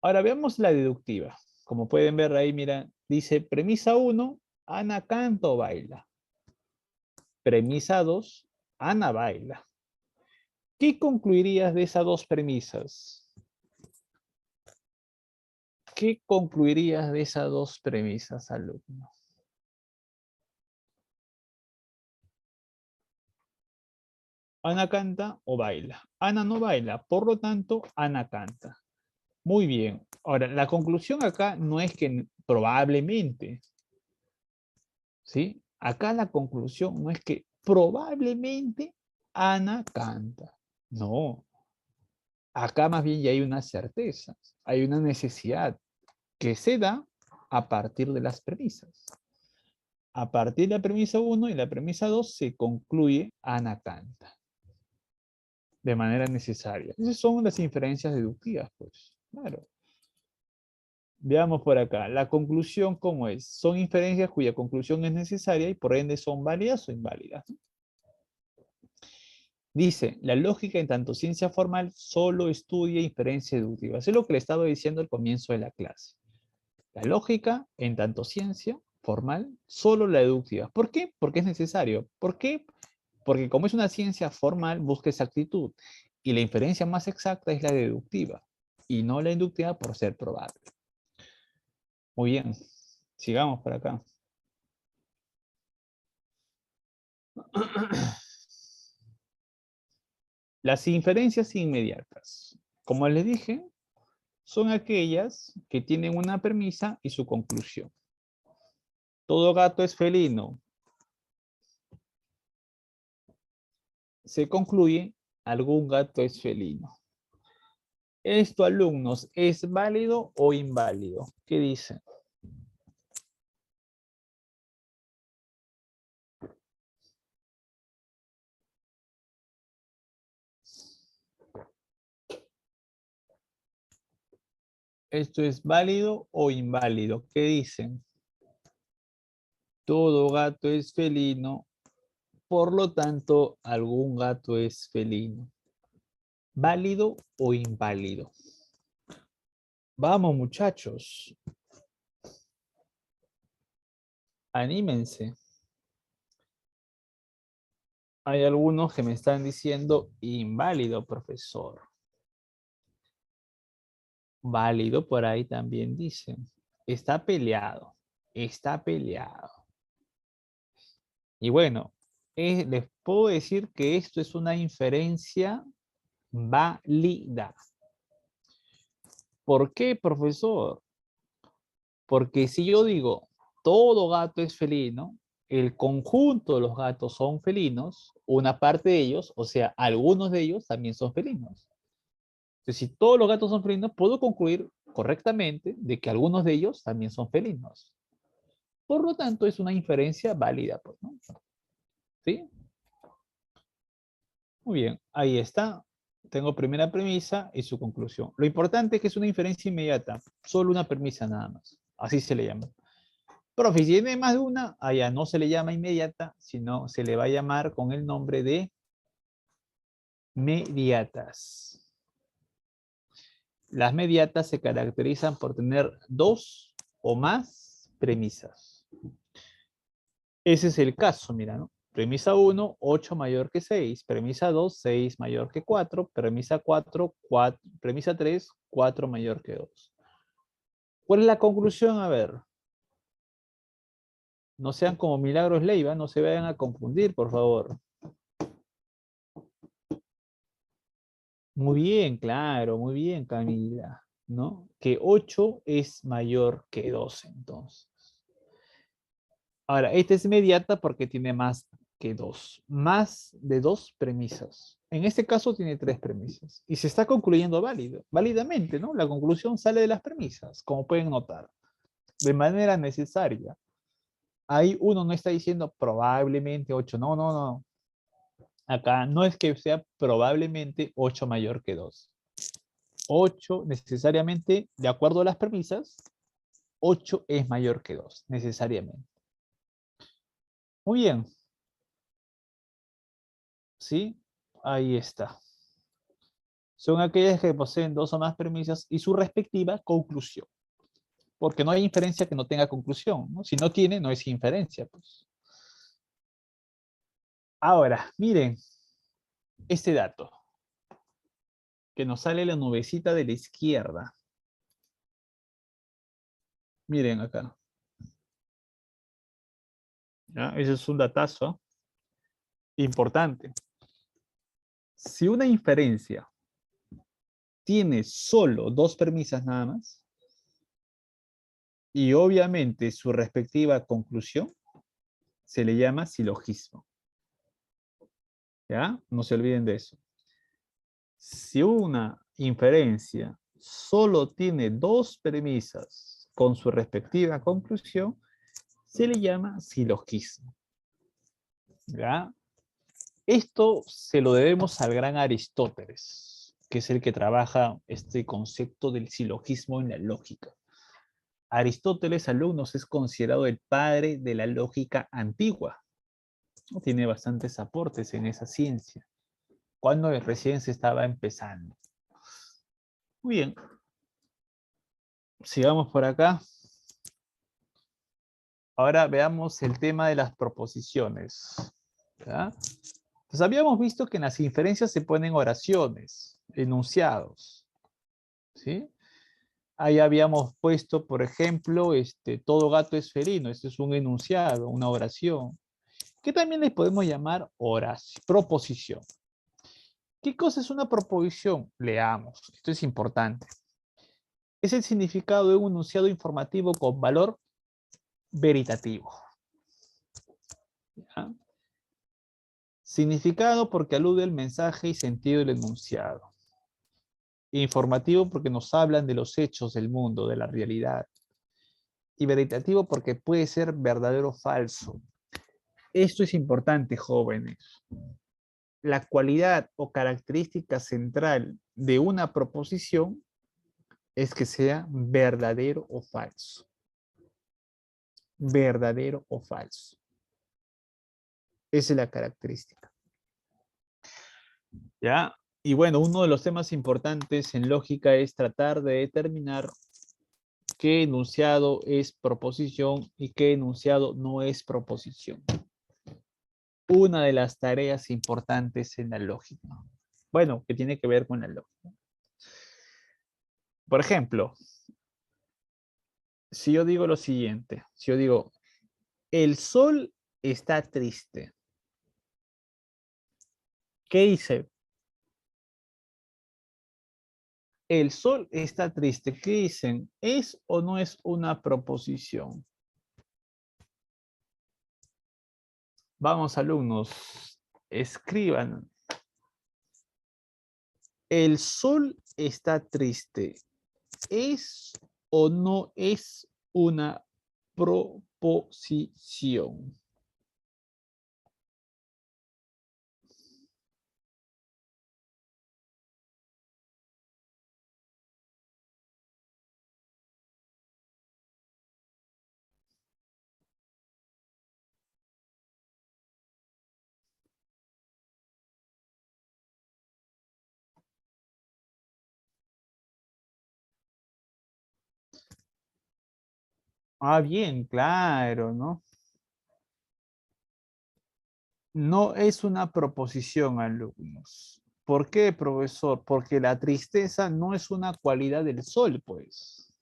Ahora veamos la deductiva. Como pueden ver ahí, mira, dice premisa 1, Ana canta o baila. Premisa 2, Ana baila. ¿Qué concluirías de esas dos premisas? ¿Qué concluirías de esas dos premisas, alumno? Ana canta o baila. Ana no baila, por lo tanto, Ana canta. Muy bien. Ahora, la conclusión acá no es que probablemente, ¿sí? Acá la conclusión no es que probablemente Ana canta. No. Acá más bien ya hay una certeza, hay una necesidad que se da a partir de las premisas. A partir de la premisa 1 y la premisa 2 se concluye Ana canta de manera necesaria. Esas son las inferencias deductivas, pues. Claro. Veamos por acá. La conclusión, ¿cómo es? Son inferencias cuya conclusión es necesaria y por ende son válidas o inválidas. Dice, la lógica en tanto ciencia formal solo estudia inferencias deductivas. Es lo que le estaba diciendo al comienzo de la clase. La lógica en tanto ciencia formal solo la deductiva. ¿Por qué? Porque es necesario. ¿Por qué? Porque como es una ciencia formal, busca exactitud. Y la inferencia más exacta es la deductiva. Y no la inductiva por ser probable. Muy bien. Sigamos por acá. Las inferencias inmediatas. Como les dije, son aquellas que tienen una premisa y su conclusión. Todo gato es felino. Se concluye, algún gato es felino. ¿Esto, alumnos, es válido o inválido? ¿Qué dicen? ¿Esto es válido o inválido? ¿Qué dicen? Todo gato es felino, por lo tanto, algún gato es felino. ¿Válido o inválido? Vamos, muchachos. Anímense. Hay algunos que me están diciendo inválido, profesor. Válido por ahí también dicen. Está peleado. Está peleado. Y bueno, les puedo decir que esto es una inferencia válida. ¿Por qué, profesor? Porque si yo digo todo gato es felino, el conjunto de los gatos son felinos, una parte de ellos, o sea, algunos de ellos también son felinos. Entonces, si todos los gatos son felinos, puedo concluir correctamente de que algunos de ellos también son felinos. Por lo tanto, es una inferencia válida, pues, ¿no? ¿Sí? Muy bien, ahí está. Tengo primera premisa y su conclusión. Lo importante es que es una inferencia inmediata, solo una premisa nada más. Así se le llama. Profe, si tiene más de una, allá no se le llama inmediata, sino se le va a llamar con el nombre de mediatas. Las mediatas se caracterizan por tener dos o más premisas. Ese es el caso, mira, ¿no? Premisa 1, 8 mayor que 6. Premisa 2, 6 mayor que 4. Premisa 4, 4. Premisa 3, 4 mayor que 2. ¿Cuál es la conclusión? A ver. No sean como Milagros Leiva, no se vayan a confundir, por favor. Muy bien, claro, muy bien, Camila, ¿no? Que 8 es mayor que 12, entonces. Ahora, esta es inmediata porque tiene más que 2. Más de 2 premisas. En este caso tiene 3 premisas. Y se está concluyendo válidamente, ¿no? La conclusión sale de las premisas, como pueden notar. De manera necesaria. Ahí uno no está diciendo probablemente 8. No, no, no. Acá no es que sea probablemente 8 mayor que 2. 8 necesariamente, de acuerdo a las premisas, 8 es mayor que 2, necesariamente. Muy bien. ¿Sí? Ahí está. Son aquellas que poseen dos o más premisas y su respectiva conclusión. Porque no hay inferencia que no tenga conclusión, ¿no? Si no tiene, no es inferencia, pues. Ahora, miren este dato. que nos sale la nubecita de la izquierda. Miren acá. ¿Ya? Ese es un datazo importante. Si una inferencia tiene solo dos premisas nada más, y obviamente su respectiva conclusión, se le llama silogismo. ¿Ya? No se olviden de eso. Si una inferencia solo tiene dos premisas con su respectiva conclusión, se le llama silogismo. ¿Ya? Esto se lo debemos al gran Aristóteles, que es el que trabaja este concepto del silogismo en la lógica. Aristóteles, alumnos, es considerado el padre de la lógica antigua. Tiene bastantes aportes en esa ciencia, cuando recién se estaba empezando. Muy bien. Sigamos por acá. Ahora veamos el tema de las proposiciones. ¿Ya? Pues habíamos visto que en las inferencias se ponen oraciones, enunciados. ¿Sí? Ahí habíamos puesto, por ejemplo, todo gato es felino. Este es un enunciado, una oración, que también le podemos llamar oración, proposición. ¿Qué cosa es una proposición? Leamos. Esto es importante. Es el significado de un enunciado informativo con valor veritativo. ¿Ya? Significado porque alude al mensaje y sentido del enunciado. Informativo porque nos hablan de los hechos del mundo, de la realidad. Y veritativo porque puede ser verdadero o falso. Esto es importante, jóvenes. La cualidad o característica central de una proposición es que sea verdadero o falso. Verdadero o falso. Esa es la característica. ¿Ya? Y bueno, uno de los temas importantes en lógica es tratar de determinar qué enunciado es proposición y qué enunciado no es proposición. Una de las tareas importantes en la lógica. Bueno, que tiene que ver con la lógica. Por ejemplo, si yo digo lo siguiente, si yo digo, el sol está triste. ¿Qué dice? El sol está triste. ¿Qué dicen? ¿Es o no es una proposición? Vamos, alumnos, escriban. El sol está triste. ¿Es o no es una proposición? Ah, bien, claro, ¿no? No es una proposición, alumnos. ¿Por qué, profesor? Porque la tristeza no es una cualidad del sol, pues.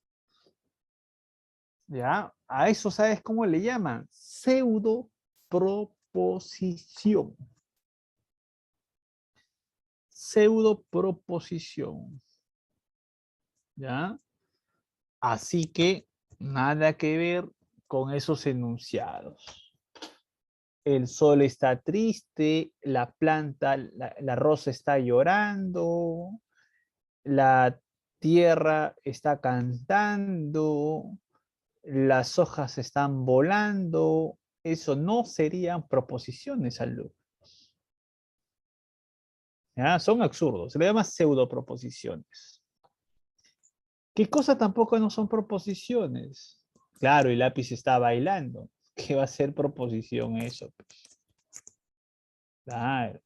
¿Ya? A eso, ¿sabes cómo le llaman? Pseudo proposición. Pseudo proposición. ¿Ya? Así que nada que ver con esos enunciados. El sol está triste, la planta, la rosa está llorando, la tierra está cantando, las hojas están volando. Eso no serían proposiciones, alumnos. ¿Ya? Son absurdos, se le llama pseudoproposiciones. ¿Qué cosa tampoco no son proposiciones? Claro, el lápiz está bailando. ¿Qué va a ser proposición eso? Claro.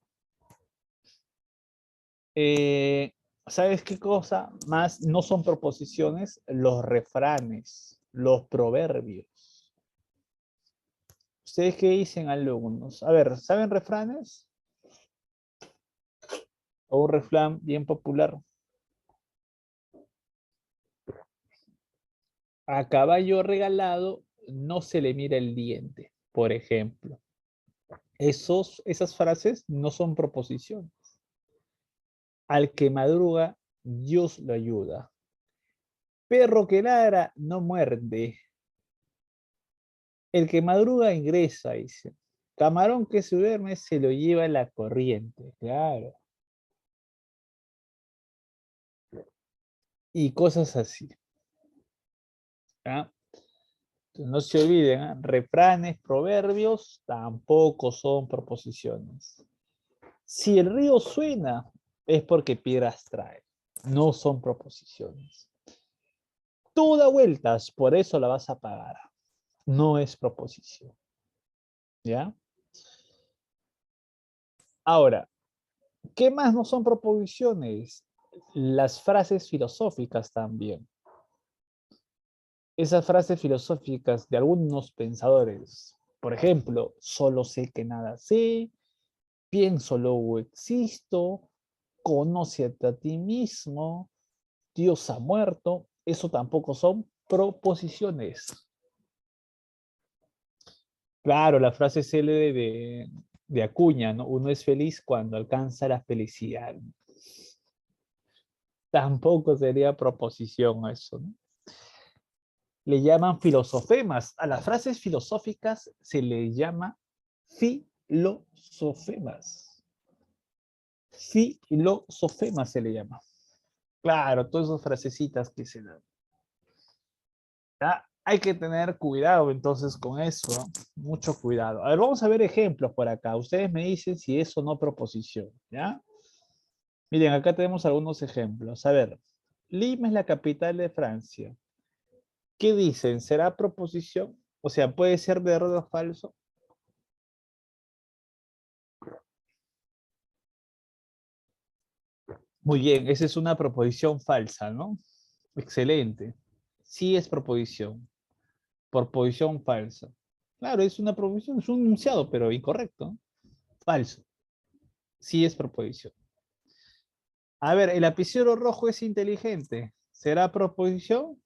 Eh, ¿Sabes qué cosa más no son proposiciones? Los refranes, los proverbios. ¿Ustedes qué dicen, alumnos? A ver, ¿saben refranes? O un refrán bien popular. A caballo regalado no se le mira el diente, por ejemplo. Esas frases no son proposiciones. Al que madruga, Dios lo ayuda. Perro que ladra no muerde. El que madruga ingresa, dice. Camarón que se duerme se lo lleva la corriente, claro. Y cosas así. ¿Ya? No se olviden, ¿eh? Refranes, proverbios, tampoco son proposiciones. Si el río suena, es porque piedras trae. No son proposiciones. Tú da vueltas, por eso la vas a pagar. No es proposición. ¿Ya? Ahora, ¿qué más no son proposiciones? Las frases filosóficas también. Esas frases filosóficas de algunos pensadores. Por ejemplo, solo sé que nada sé, pienso luego existo, conócete a ti mismo, Dios ha muerto. Eso tampoco son proposiciones. Claro, la frase célebre de Acuña, ¿no? Uno es feliz cuando alcanza la felicidad. Tampoco sería proposición eso, ¿no? Le llaman filosofemas. A las frases filosóficas se le llama filosofemas. Filosofemas se le llama. Claro, todas esas frasecitas que se dan. ¿Ya? Hay que tener cuidado entonces con eso, ¿no? Mucho cuidado. A ver, vamos a ver ejemplos por acá. Ustedes me dicen si es o no proposición, ¿ya? Miren, acá tenemos algunos ejemplos. A ver, Lima es la capital de Francia. ¿Qué dicen? ¿Será proposición? O sea, puede ser verdadero o falso. Muy bien, esa es una proposición falsa, ¿no? Excelente. Sí es proposición. Proposición falsa. Claro, es una proposición, es un enunciado, pero incorrecto. Falso. Sí es proposición. A ver, el lapicero rojo es inteligente. ¿Será proposición?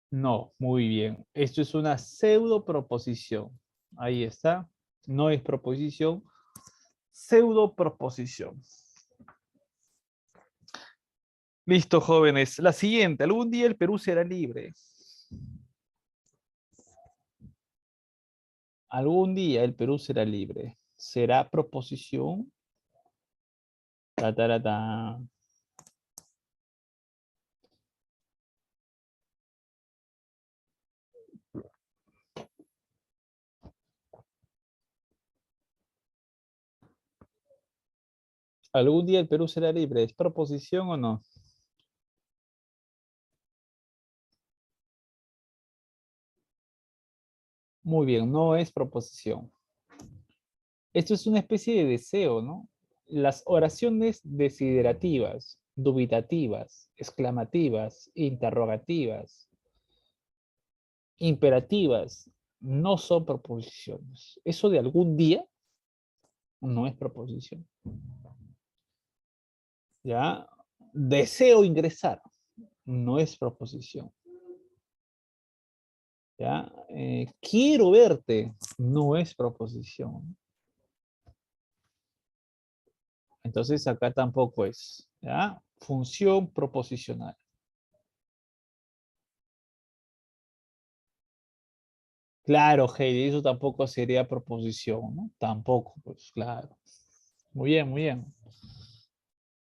No, muy bien. Esto es una pseudo proposición. Ahí está. No es proposición. Pseudo proposición. Listo, jóvenes. La siguiente. Algún día el Perú será libre. Algún día el Perú será libre. ¿Será proposición? Ta, ta, ta, ta. ¿Algún día el Perú será libre? ¿Es proposición o no? Muy bien, no es proposición. Esto es una especie de deseo, ¿no? Las oraciones desiderativas, dubitativas, exclamativas, interrogativas, imperativas, no son proposiciones. Eso de algún día no es proposición. ¿Ya? Deseo ingresar, no es proposición. ¿Ya? Quiero verte, no es proposición. Entonces acá tampoco es. ¿Ya? Función proposicional. Claro, Heidi, eso tampoco sería proposición, ¿no? Tampoco, pues claro. Muy bien, muy bien.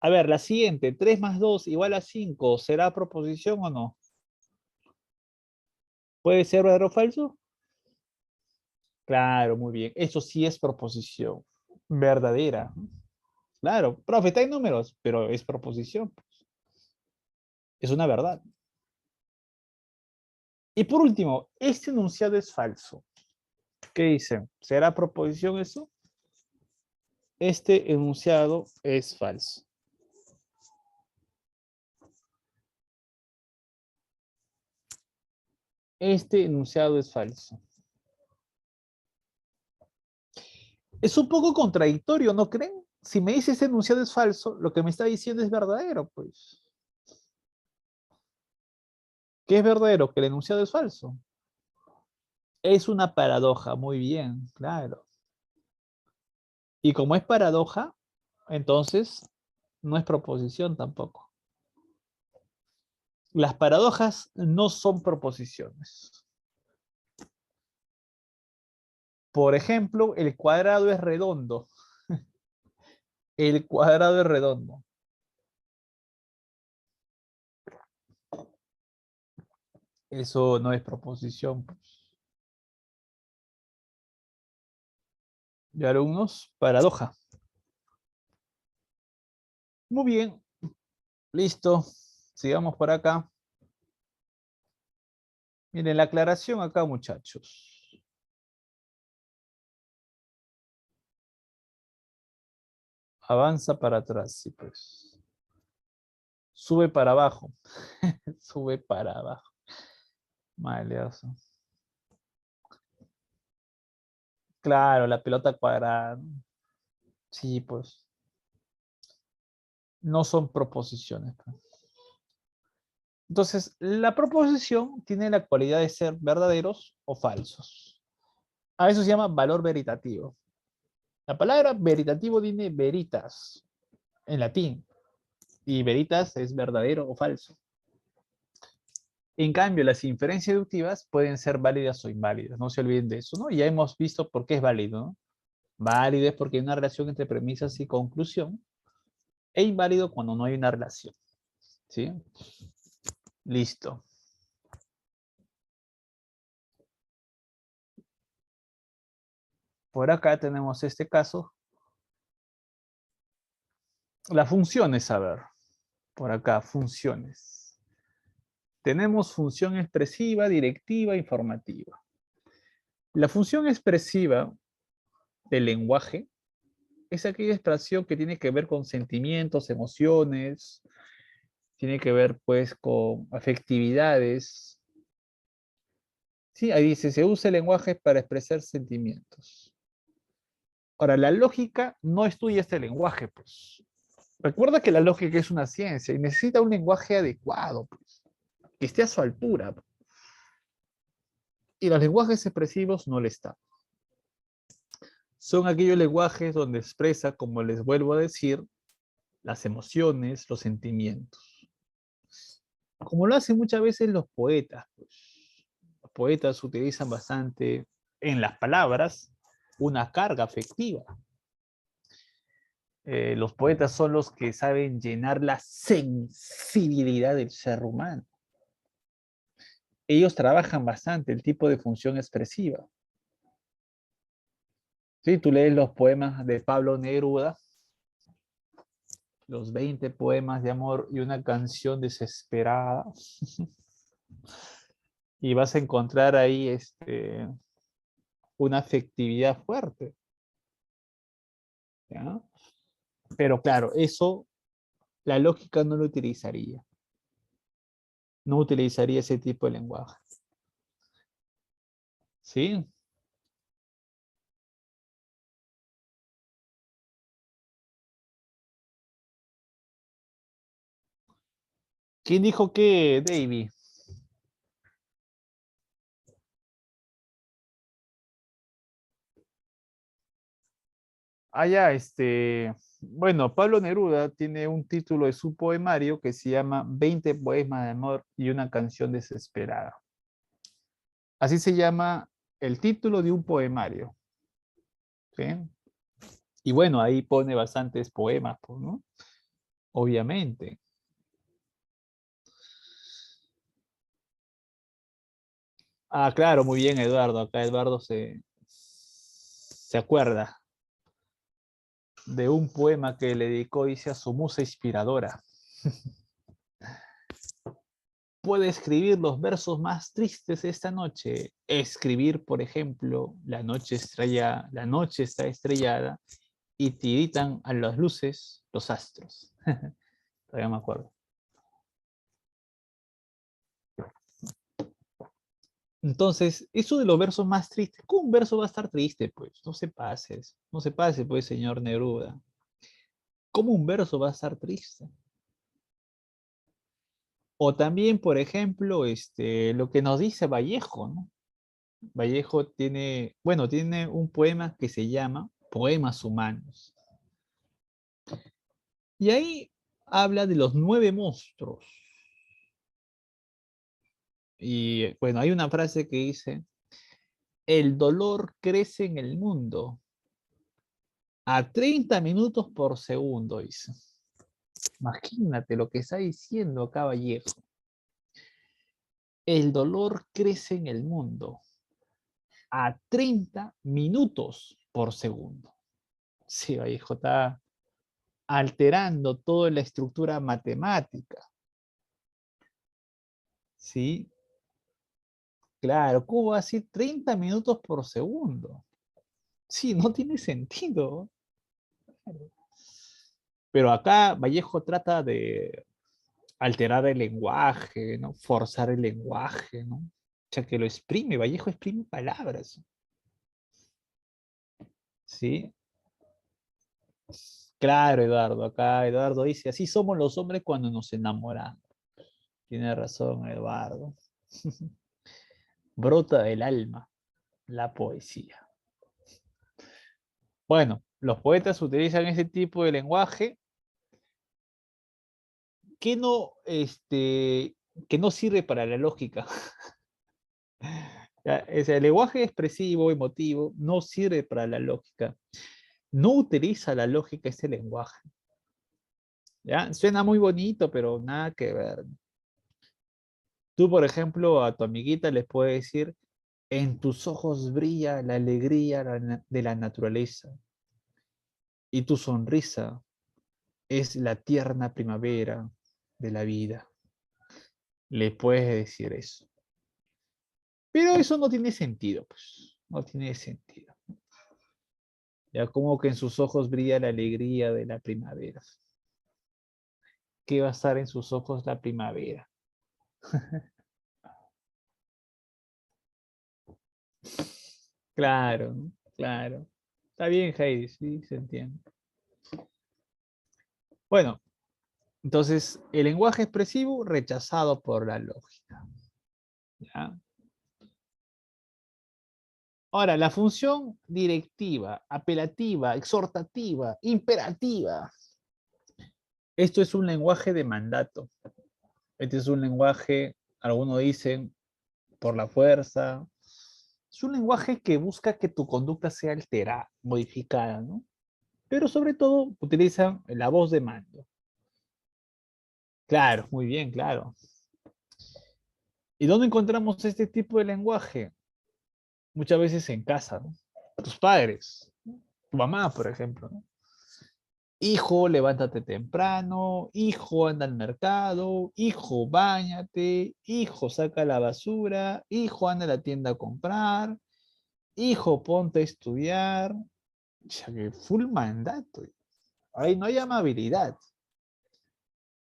A ver, la siguiente, 3 más 2 igual a 5, ¿será proposición o no? ¿Puede ser verdadero o falso? Claro, muy bien. Eso sí es proposición. Verdadera. Claro, profe, está en números, pero es proposición. Es una verdad. Y por último, este enunciado es falso. ¿Qué dicen? ¿Será proposición eso? Este enunciado es falso. Este enunciado es falso. Es un poco contradictorio, ¿no creen? Si me dice este enunciado es falso, lo que me está diciendo es verdadero, pues. ¿Qué es verdadero? Que el enunciado es falso. Es una paradoja, muy bien, claro. Y como es paradoja, entonces no es proposición tampoco. Las paradojas no son proposiciones. Por ejemplo, el cuadrado es redondo. El cuadrado es redondo. Eso no es proposición. Y alumnos, paradoja. Muy bien, listo. Sigamos por acá. Miren la aclaración acá, muchachos. Avanza para atrás, sí, pues. Sube para abajo. Sube para abajo. Maleazo. Claro, la pelota cuadrada. Sí, pues. No son proposiciones, pues. Entonces, la proposición tiene la cualidad de ser verdaderos o falsos. A eso se llama valor veritativo. La palabra veritativo viene veritas en latín. Y veritas es verdadero o falso. En cambio, las inferencias deductivas pueden ser válidas o inválidas. No se olviden de eso, ¿no? Ya hemos visto por qué es válido, ¿no? Válido es porque hay una relación entre premisas y conclusión. E inválido cuando no hay una relación. ¿Sí? Listo. Por acá tenemos este caso. Las funciones, a ver. Por acá, funciones. Tenemos función expresiva, directiva, informativa. La función expresiva del lenguaje es aquella expresión que tiene que ver con sentimientos, emociones, tiene que ver pues con afectividades. Sí, ahí dice, se usa el lenguaje para expresar sentimientos. Ahora, la lógica no estudia este lenguaje, pues. Recuerda que la lógica es una ciencia y necesita un lenguaje adecuado, pues, que esté a su altura. Y los lenguajes expresivos no le están. Son aquellos lenguajes donde expresa, como les vuelvo a decir, las emociones, los sentimientos. Como lo hacen muchas veces los poetas, pues. Los poetas utilizan bastante en las palabras una carga afectiva. Los poetas son los que saben llenar la sensibilidad del ser humano. Ellos trabajan bastante el tipo de función expresiva. Sí, tú lees los poemas de Pablo Neruda, los 20 poemas de amor y una canción desesperada, y vas a encontrar ahí una afectividad fuerte. ¿Ya? Pero claro, eso la lógica no lo utilizaría. No utilizaría ese tipo de lenguaje. ¿Sí? ¿Quién dijo que, Davy? Ah, ya, bueno, Pablo Neruda tiene un título de su poemario que se llama 20 poemas de amor y una canción desesperada. Así se llama el título de un poemario. ¿Sí? Y bueno, ahí pone bastantes poemas, pues, ¿no? Obviamente. Ah, claro, muy bien, Eduardo. Acá Eduardo se acuerda de un poema que le dedicó, dice, a su musa inspiradora. Puede escribir los versos más tristes esta noche. Escribir, por ejemplo, la noche está estrellada y tiritan a las luces los astros. Todavía me acuerdo. Entonces, eso de los versos más tristes, ¿cómo un verso va a estar triste? Pues no se pase, pues, señor Neruda. ¿Cómo un verso va a estar triste? O también, por ejemplo, lo que nos dice Vallejo, ¿no? Vallejo tiene, bueno, tiene un poema que se llama Poemas Humanos. Y ahí habla de los 9 monstruos. Y bueno, hay una frase que dice, el dolor crece en el mundo a 30 minutos por segundo, dice. Imagínate lo que está diciendo acá Vallejo. El dolor crece en el mundo a 30 minutos por segundo. Sí, Vallejo está alterando toda la estructura matemática. ¿Sí? Claro, ¿cómo así 30 minutos por segundo? Sí, no tiene sentido. Pero acá Vallejo trata de alterar el lenguaje, ¿no? Forzar el lenguaje, ¿no? O sea, que lo exprime, Vallejo exprime palabras, ¿sí? Claro, Eduardo, acá Eduardo dice, así somos los hombres cuando nos enamoramos. Tiene razón, Eduardo. Brota del alma la poesía. Bueno, los poetas utilizan ese tipo de lenguaje que no, que no sirve para la lógica. Ya, el lenguaje expresivo, emotivo, no sirve para la lógica. No utiliza la lógica ese lenguaje. ¿Ya? Suena muy bonito, pero nada que ver. Tú, por ejemplo, a tu amiguita les puedes decir, en tus ojos brilla la alegría de la naturaleza y tu sonrisa es la tierna primavera de la vida. Le puedes decir eso. Pero eso no tiene sentido, pues. No tiene sentido. Ya como que en sus ojos brilla la alegría de la primavera. ¿Qué va a estar en sus ojos la primavera? Claro, ¿no? Claro. Está bien, Heidi, sí, se entiende. Bueno, entonces el lenguaje expresivo rechazado por la lógica. ¿Ya? Ahora, la función directiva, apelativa, exhortativa, imperativa. Esto es un lenguaje de mandato. Este es un lenguaje, algunos dicen, por la fuerza. Es un lenguaje que busca que tu conducta sea alterada, modificada, ¿no? Pero sobre todo utiliza la voz de mando. Claro, muy bien, claro. ¿Y dónde encontramos este tipo de lenguaje? Muchas veces en casa, ¿no? Tus padres, tu mamá, por ejemplo, ¿no? Hijo, levántate temprano, hijo, anda al mercado, hijo, báñate, hijo, saca la basura, hijo, anda a la tienda a comprar, hijo, ponte a estudiar. O sea, que full mandato. Ahí no hay amabilidad.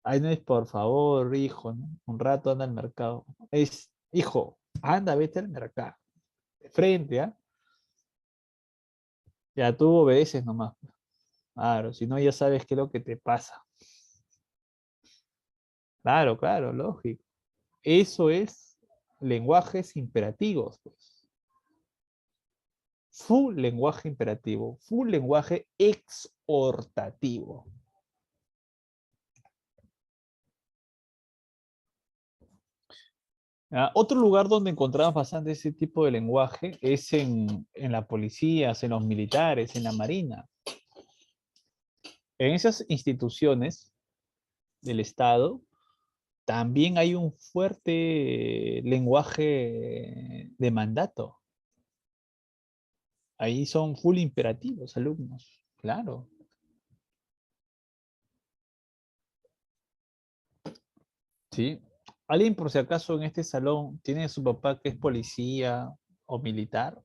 Ahí no es por favor, hijo, ¿no? Un rato anda al mercado. Es, hijo, anda, vete al mercado. De frente, ¿ah? Ya tú obedeces nomás. Claro, si no ya sabes qué es lo que te pasa. Claro, claro, lógico. Eso es lenguajes imperativos, pues. Full lenguaje imperativo, full lenguaje exhortativo. Otro lugar donde encontramos bastante ese tipo de lenguaje es en la policía, en los militares, en la marina. En esas instituciones del Estado también hay un fuerte lenguaje de mandato. Ahí son full imperativos, alumnos. Claro. Sí. ¿Alguien por si acaso en este salón tiene a su papá que es policía o militar?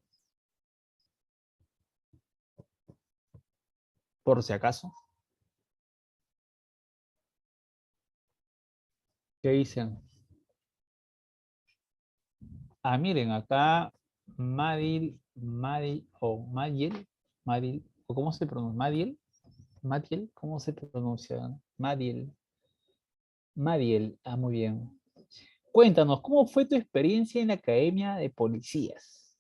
Por si acaso. ¿Qué dicen? Ah, miren, acá Madil o Madiel, Madil, o ¿cómo se pronuncia? Madiel, Madiel, ¿cómo se pronuncia? Madiel, Madiel, ah, muy bien. Cuéntanos, ¿cómo fue tu experiencia en la Academia de Policías?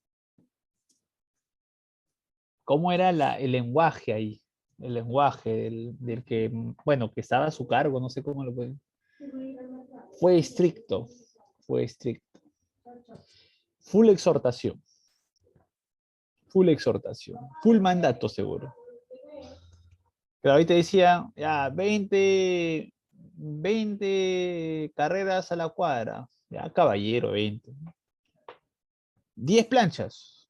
¿Cómo era el lenguaje ahí? El lenguaje del que, bueno, que estaba a su cargo, no sé cómo lo pueden. Fue estricto, fue estricto. Full exhortación, full mandato seguro. Pero ahí te decía, ya, 20 carreras a la cuadra. Ya, caballero, 20. 10 planchas.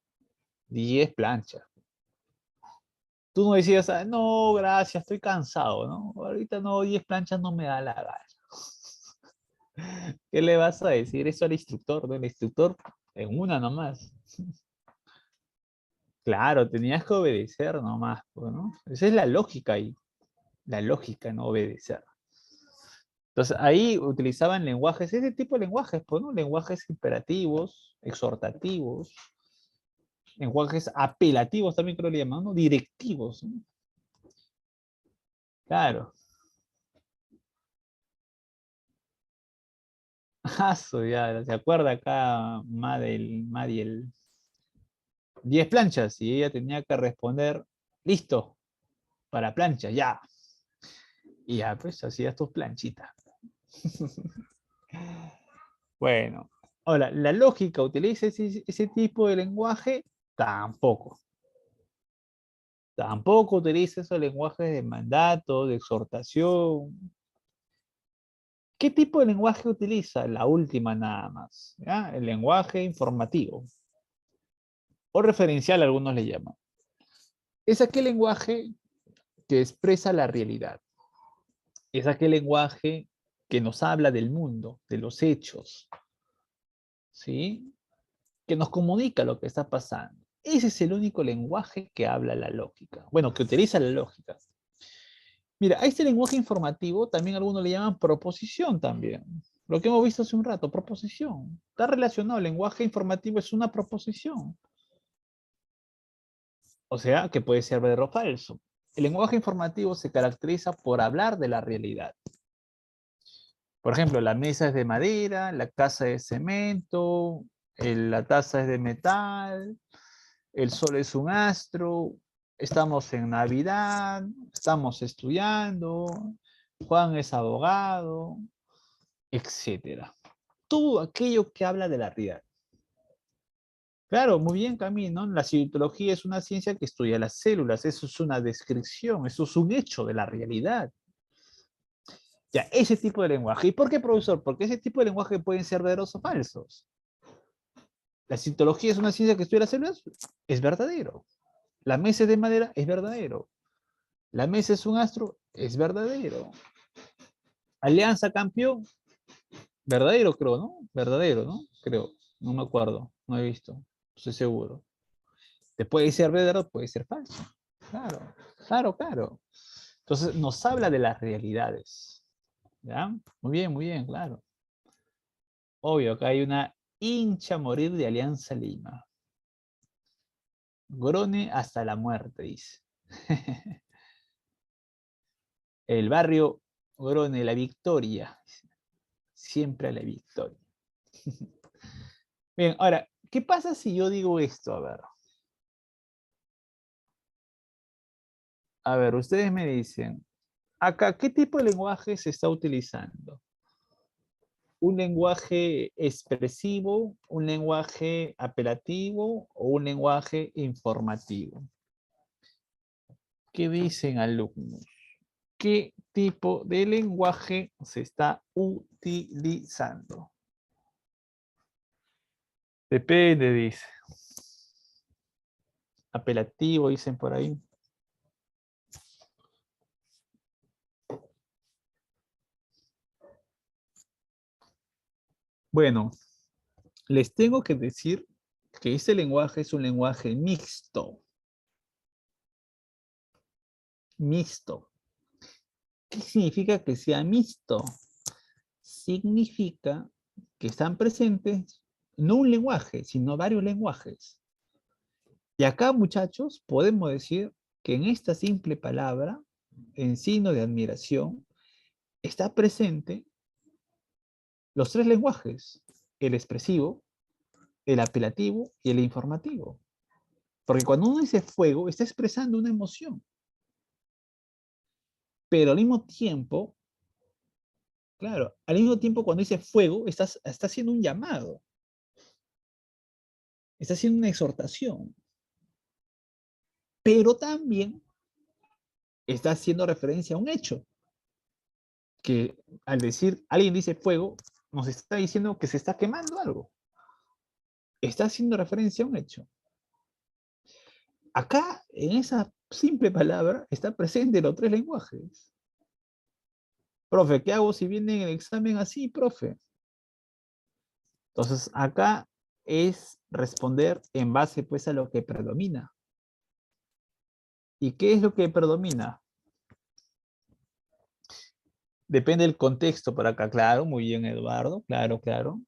10 planchas. Tú no decías, "Ah, no, gracias, estoy cansado, ¿no? Ahorita no, 10 planchas no me da la gana". ¿Qué le vas a decir eso al instructor, no? El instructor en una nomás. Claro, tenías que obedecer nomás, pues, ¿no? Esa es la lógica ahí. La lógica, no obedecer. Entonces ahí utilizaban lenguajes, ese tipo de lenguajes, pues, ¿no? Lenguajes imperativos, exhortativos, lenguajes apelativos también creo que le llaman, ¿no? Directivos, ¿no? Claro. Eso ya, ¿se acuerda acá Madiel? 10 planchas y ella tenía que responder, listo, para plancha, ya. Y ya, pues hacías tus planchitas. Bueno, ahora, ¿la lógica utiliza ese tipo de lenguaje? Tampoco. Tampoco utiliza esos lenguajes de mandato, de exhortación. ¿Qué tipo de lenguaje utiliza? La última nada más. ¿Ya? El lenguaje informativo. O referencial, algunos le llaman. Es aquel lenguaje que expresa la realidad. Es aquel lenguaje que nos habla del mundo, de los hechos, ¿sí? Que nos comunica lo que está pasando. Ese es el único lenguaje que habla la lógica. Bueno, que utiliza la lógica. Mira, a este lenguaje informativo también algunos le llaman proposición también. Lo que hemos visto hace un rato, proposición. Está relacionado, el lenguaje informativo es una proposición. O sea, que puede ser verdadero o falso. El lenguaje informativo se caracteriza por hablar de la realidad. Por ejemplo, la mesa es de madera, la casa es cemento, la taza es de metal, el sol es un astro, estamos en Navidad, estamos estudiando, Juan es abogado, etcétera. Todo aquello que habla de la realidad. Claro, muy bien, Camilo, ¿no? La citología es una ciencia que estudia las células, eso es una descripción, eso es un hecho de la realidad. Ya, ese tipo de lenguaje. ¿Y por qué, profesor? Porque ese tipo de lenguaje pueden ser verdaderos o falsos. La citología es una ciencia que estudia las células, es verdadero. La mesa es de madera, es verdadero. La mesa es un astro, es verdadero. Alianza campeón, verdadero creo, ¿no? Verdadero, ¿no? Creo, no me acuerdo, no he visto, no estoy seguro. Te puede ser verdadero, puede ser falso. Claro, claro, claro. Entonces nos habla de las realidades. ¿Ya? Muy bien, claro. Obvio, acá hay una hincha a morir de Alianza Lima. Grone hasta la muerte, dice. El barrio Grone, la victoria. Siempre a la victoria. Bien, ahora, ¿qué pasa si yo digo esto? A ver, ustedes me dicen, acá, ¿qué tipo de lenguaje se está utilizando? ¿Un lenguaje expresivo, un lenguaje apelativo o un lenguaje informativo? ¿Qué dicen alumnos? ¿Qué tipo de lenguaje se está utilizando? Depende, dice. Apelativo, dicen por ahí. Bueno, les tengo que decir que este lenguaje es un lenguaje mixto. Mixto. ¿Qué significa que sea mixto? Significa que están presentes no un lenguaje, sino varios lenguajes. Y acá, muchachos, podemos decir que en esta simple palabra, en signo de admiración, está presente Los tres lenguajes, el expresivo, el apelativo y el informativo. Porque cuando uno dice fuego, está expresando una emoción. Pero al mismo tiempo, claro, al mismo tiempo cuando dice fuego, está haciendo un llamado, está haciendo una exhortación. Pero también está haciendo referencia a un hecho, que al decir, alguien dice fuego, nos está diciendo que se está quemando algo. Está haciendo referencia a un hecho. Acá, en esa simple palabra, está presente los tres lenguajes. Profe, ¿qué hago si viene en el examen así, profe? Entonces, acá es responder en base pues a lo que predomina. ¿Y qué es lo que predomina? Depende del contexto por acá, claro, muy bien, Eduardo, claro, claro.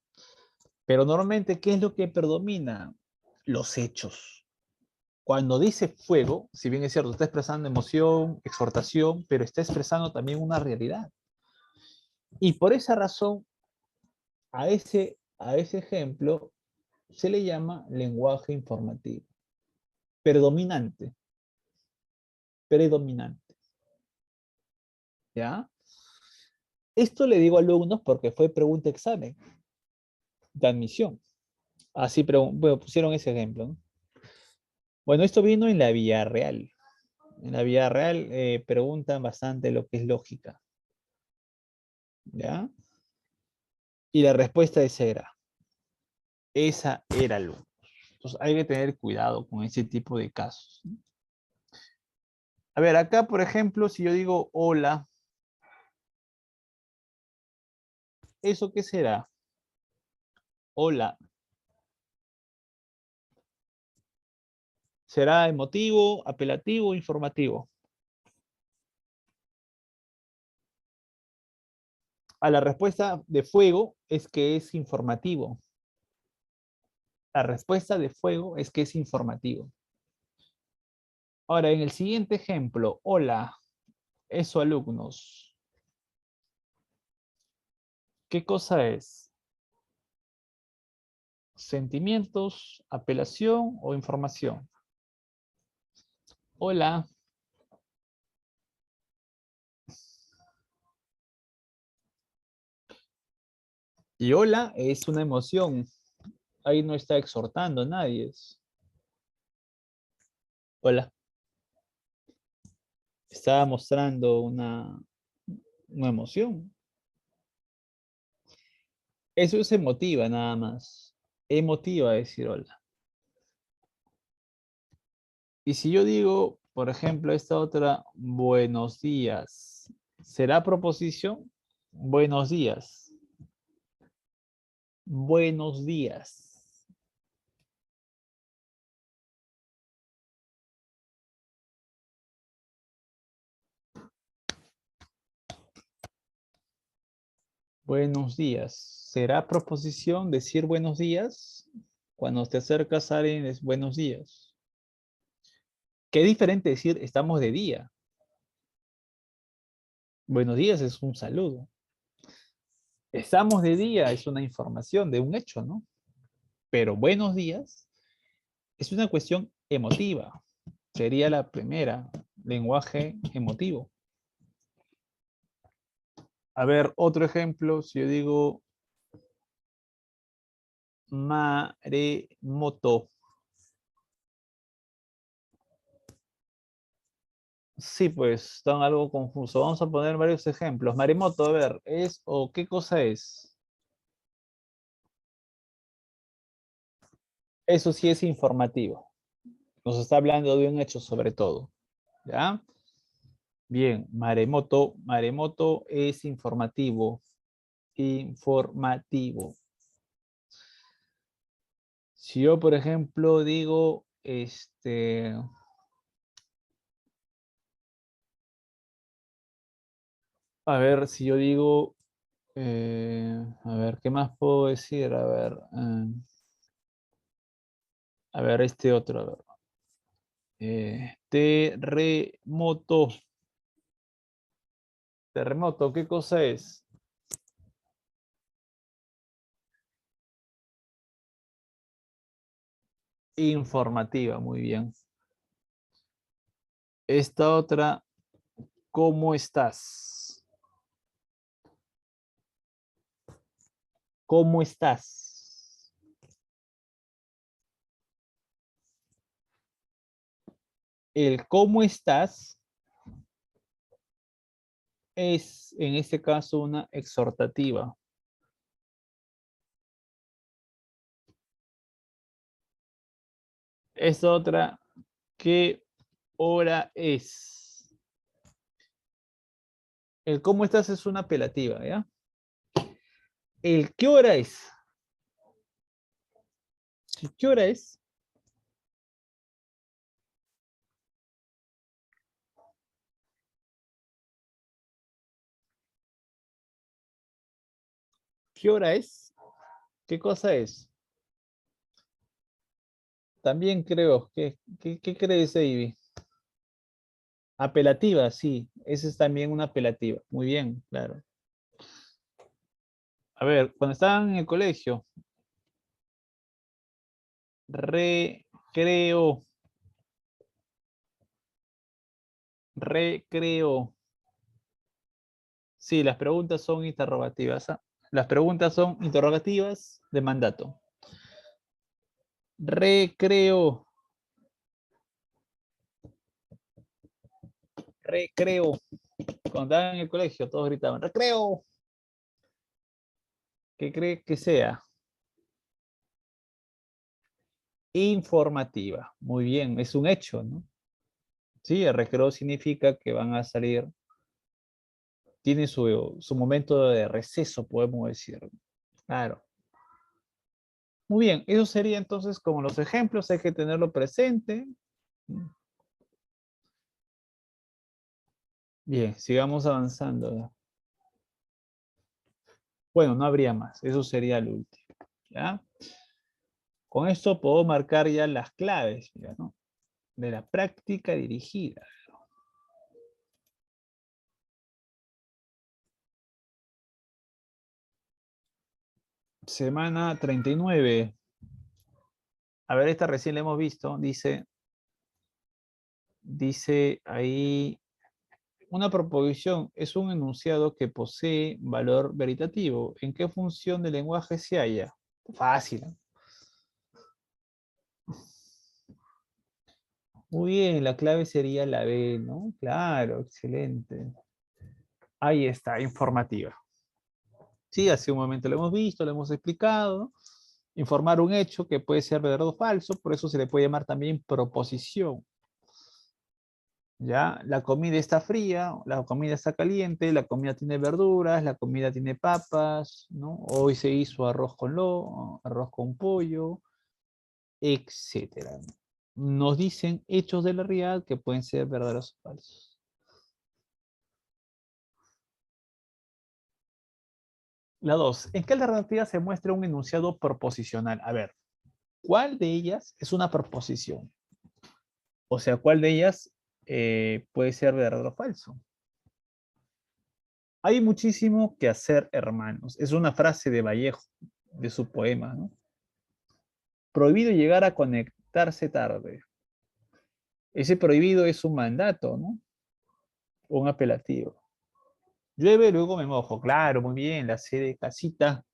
Pero normalmente, ¿qué es lo que predomina? Los hechos. Cuando dice fuego, si bien es cierto, está expresando emoción, exhortación, pero está expresando también una realidad. Y por esa razón, a ese ejemplo se le llama lenguaje informativo. Predominante, predominante. ¿Ya? Esto le digo a alumnos porque fue pregunta examen de admisión. Así bueno, pusieron ese ejemplo, ¿no? Bueno, esto vino en la vía real. En la vía real preguntan bastante lo que es lógica. ¿Ya? Y la respuesta esa era alumnos. Entonces hay que tener cuidado con ese tipo de casos. A ver, acá, por ejemplo, si yo digo hola, ¿eso qué será? Hola. ¿Será emotivo, apelativo o informativo? A la respuesta de fuego es que es informativo. La respuesta de fuego es que es informativo. Ahora, en el siguiente ejemplo, hola, eso alumnos. ¿Qué cosa es? ¿Sentimientos, apelación o información? Hola. Y hola es una emoción. Ahí no está exhortando a nadie. Hola. Está mostrando una emoción. Eso es emotiva nada más. Emotiva decir hola. Y si yo digo, por ejemplo, esta otra, buenos días, ¿será proposición? Buenos días. Buenos días. Buenos días. ¿Será proposición decir buenos días? Cuando te acercas a alguien es buenos días. Qué diferente decir estamos de día. Buenos días es un saludo. Estamos de día es una información de un hecho, ¿no? Pero buenos días es una cuestión emotiva. Sería la primera, lenguaje emotivo. A ver, otro ejemplo, si yo digo maremoto. Sí, pues, están algo confuso. Vamos a poner varios ejemplos. Maremoto, a ver, ¿es o qué cosa es? Eso sí es informativo. Nos está hablando de un hecho sobre todo. ¿Ya? Bien, maremoto. Maremoto es informativo. Informativo. Si yo, por ejemplo, digo, a ver, si yo digo, a ver, ¿qué más puedo decir? A ver, este otro, a ver. Terremoto. Terremoto, ¿qué cosa es? Informativa, muy bien. Esta otra, ¿cómo estás? ¿Cómo estás? El cómo estás es, en este caso, una exhortativa. Esta otra, ¿qué hora es? El cómo estás es una apelativa, ¿ya? El qué hora es. ¿Qué hora es? ¿Qué hora es? ¿Qué cosa es? También creo. ¿Qué crees, Ivy? Apelativa, sí. Esa es también una apelativa. Muy bien, claro. A ver, cuando estaban en el colegio, recreo, recreo. Sí, las preguntas son interrogativas. ¿Ah? Las preguntas son interrogativas de mandato. Recreo, recreo. Cuando estaban en el colegio, todos gritaban, recreo. ¿Qué cree que sea? Informativa. Muy bien, es un hecho, ¿no? Sí, el recreo significa que van a salir, tiene su momento de receso, podemos decir. Claro. Muy bien, eso sería entonces como los ejemplos, hay que tenerlo presente. Bien, sigamos avanzando. Bueno, no habría más, eso sería el último. ¿Ya? Con esto puedo marcar ya las claves, mira, ¿no? De la práctica dirigida. Semana 39. A ver, esta recién la hemos visto. Dice ahí, una proposición es un enunciado que posee valor veritativo. ¿En qué función del lenguaje se halla? Fácil, ¿no? Muy bien, la clave sería la B, ¿no? Claro, excelente. Ahí está, informativa. Sí, hace un momento lo hemos visto, lo hemos explicado, ¿no? Informar un hecho que puede ser verdadero o falso, por eso se le puede llamar también proposición. ¿Ya? La comida está fría, la comida está caliente, la comida tiene verduras, la comida tiene papas, ¿no? Hoy se hizo arroz con pollo, etcétera. Nos dicen hechos de la realidad que pueden ser verdaderos o falsos. La 2. ¿En qué alternativa se muestra un enunciado proposicional? A ver, ¿cuál de ellas es una proposición? O sea, ¿cuál de ellas puede ser verdadero o falso? Hay muchísimo que hacer, hermanos. Es una frase de Vallejo, de su poema, ¿no? Prohibido llegar a conectarse tarde. Ese prohibido es un mandato, ¿no? Un apelativo. Llueve, luego me mojo. Claro, muy bien. La C de casita.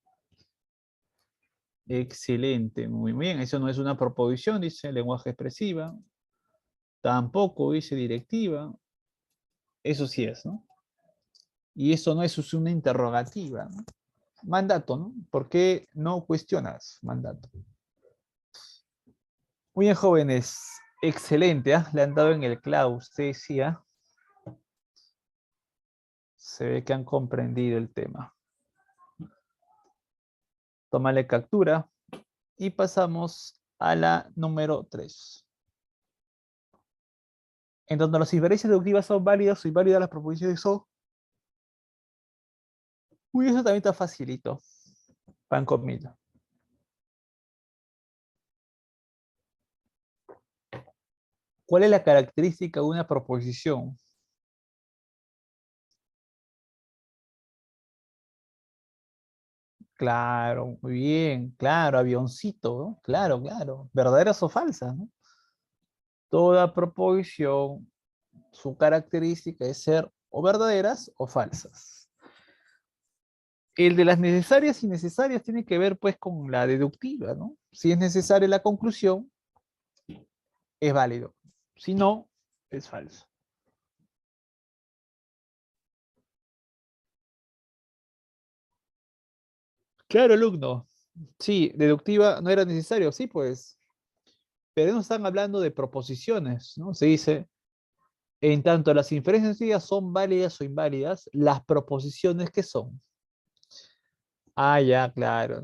Excelente, muy bien. Eso no es una proposición, dice lenguaje expresiva. Tampoco dice directiva. Eso sí es, ¿no? Y eso no es una interrogativa, ¿no? Mandato, ¿no? ¿Por qué no cuestionas mandato? Muy bien, jóvenes. Excelente, ¿ah? Le han dado en el clavo. Usted decía, se ve que han comprendido el tema. Tómale captura y pasamos a la número 3. En donde las inferencias deductivas son válidas y válidas las proposiciones son. Uy, eso también está facilito. Pan comido. ¿Cuál es la característica de una proposición? Claro, muy bien, claro, avioncito, ¿no? Claro, claro. ¿Verdaderas o falsas, no? Toda proposición, su característica es ser o verdaderas o falsas. El de las necesarias y innecesarias tiene que ver pues con la deductiva, ¿no? Si es necesaria la conclusión, es válido. Si no, es falso. Claro, alumno. Sí, deductiva no era necesario, sí, pues. Pero no están hablando de proposiciones, ¿no? Se dice, en tanto las inferencias sencillas son válidas o inválidas, las proposiciones que son. Ah, ya, claro.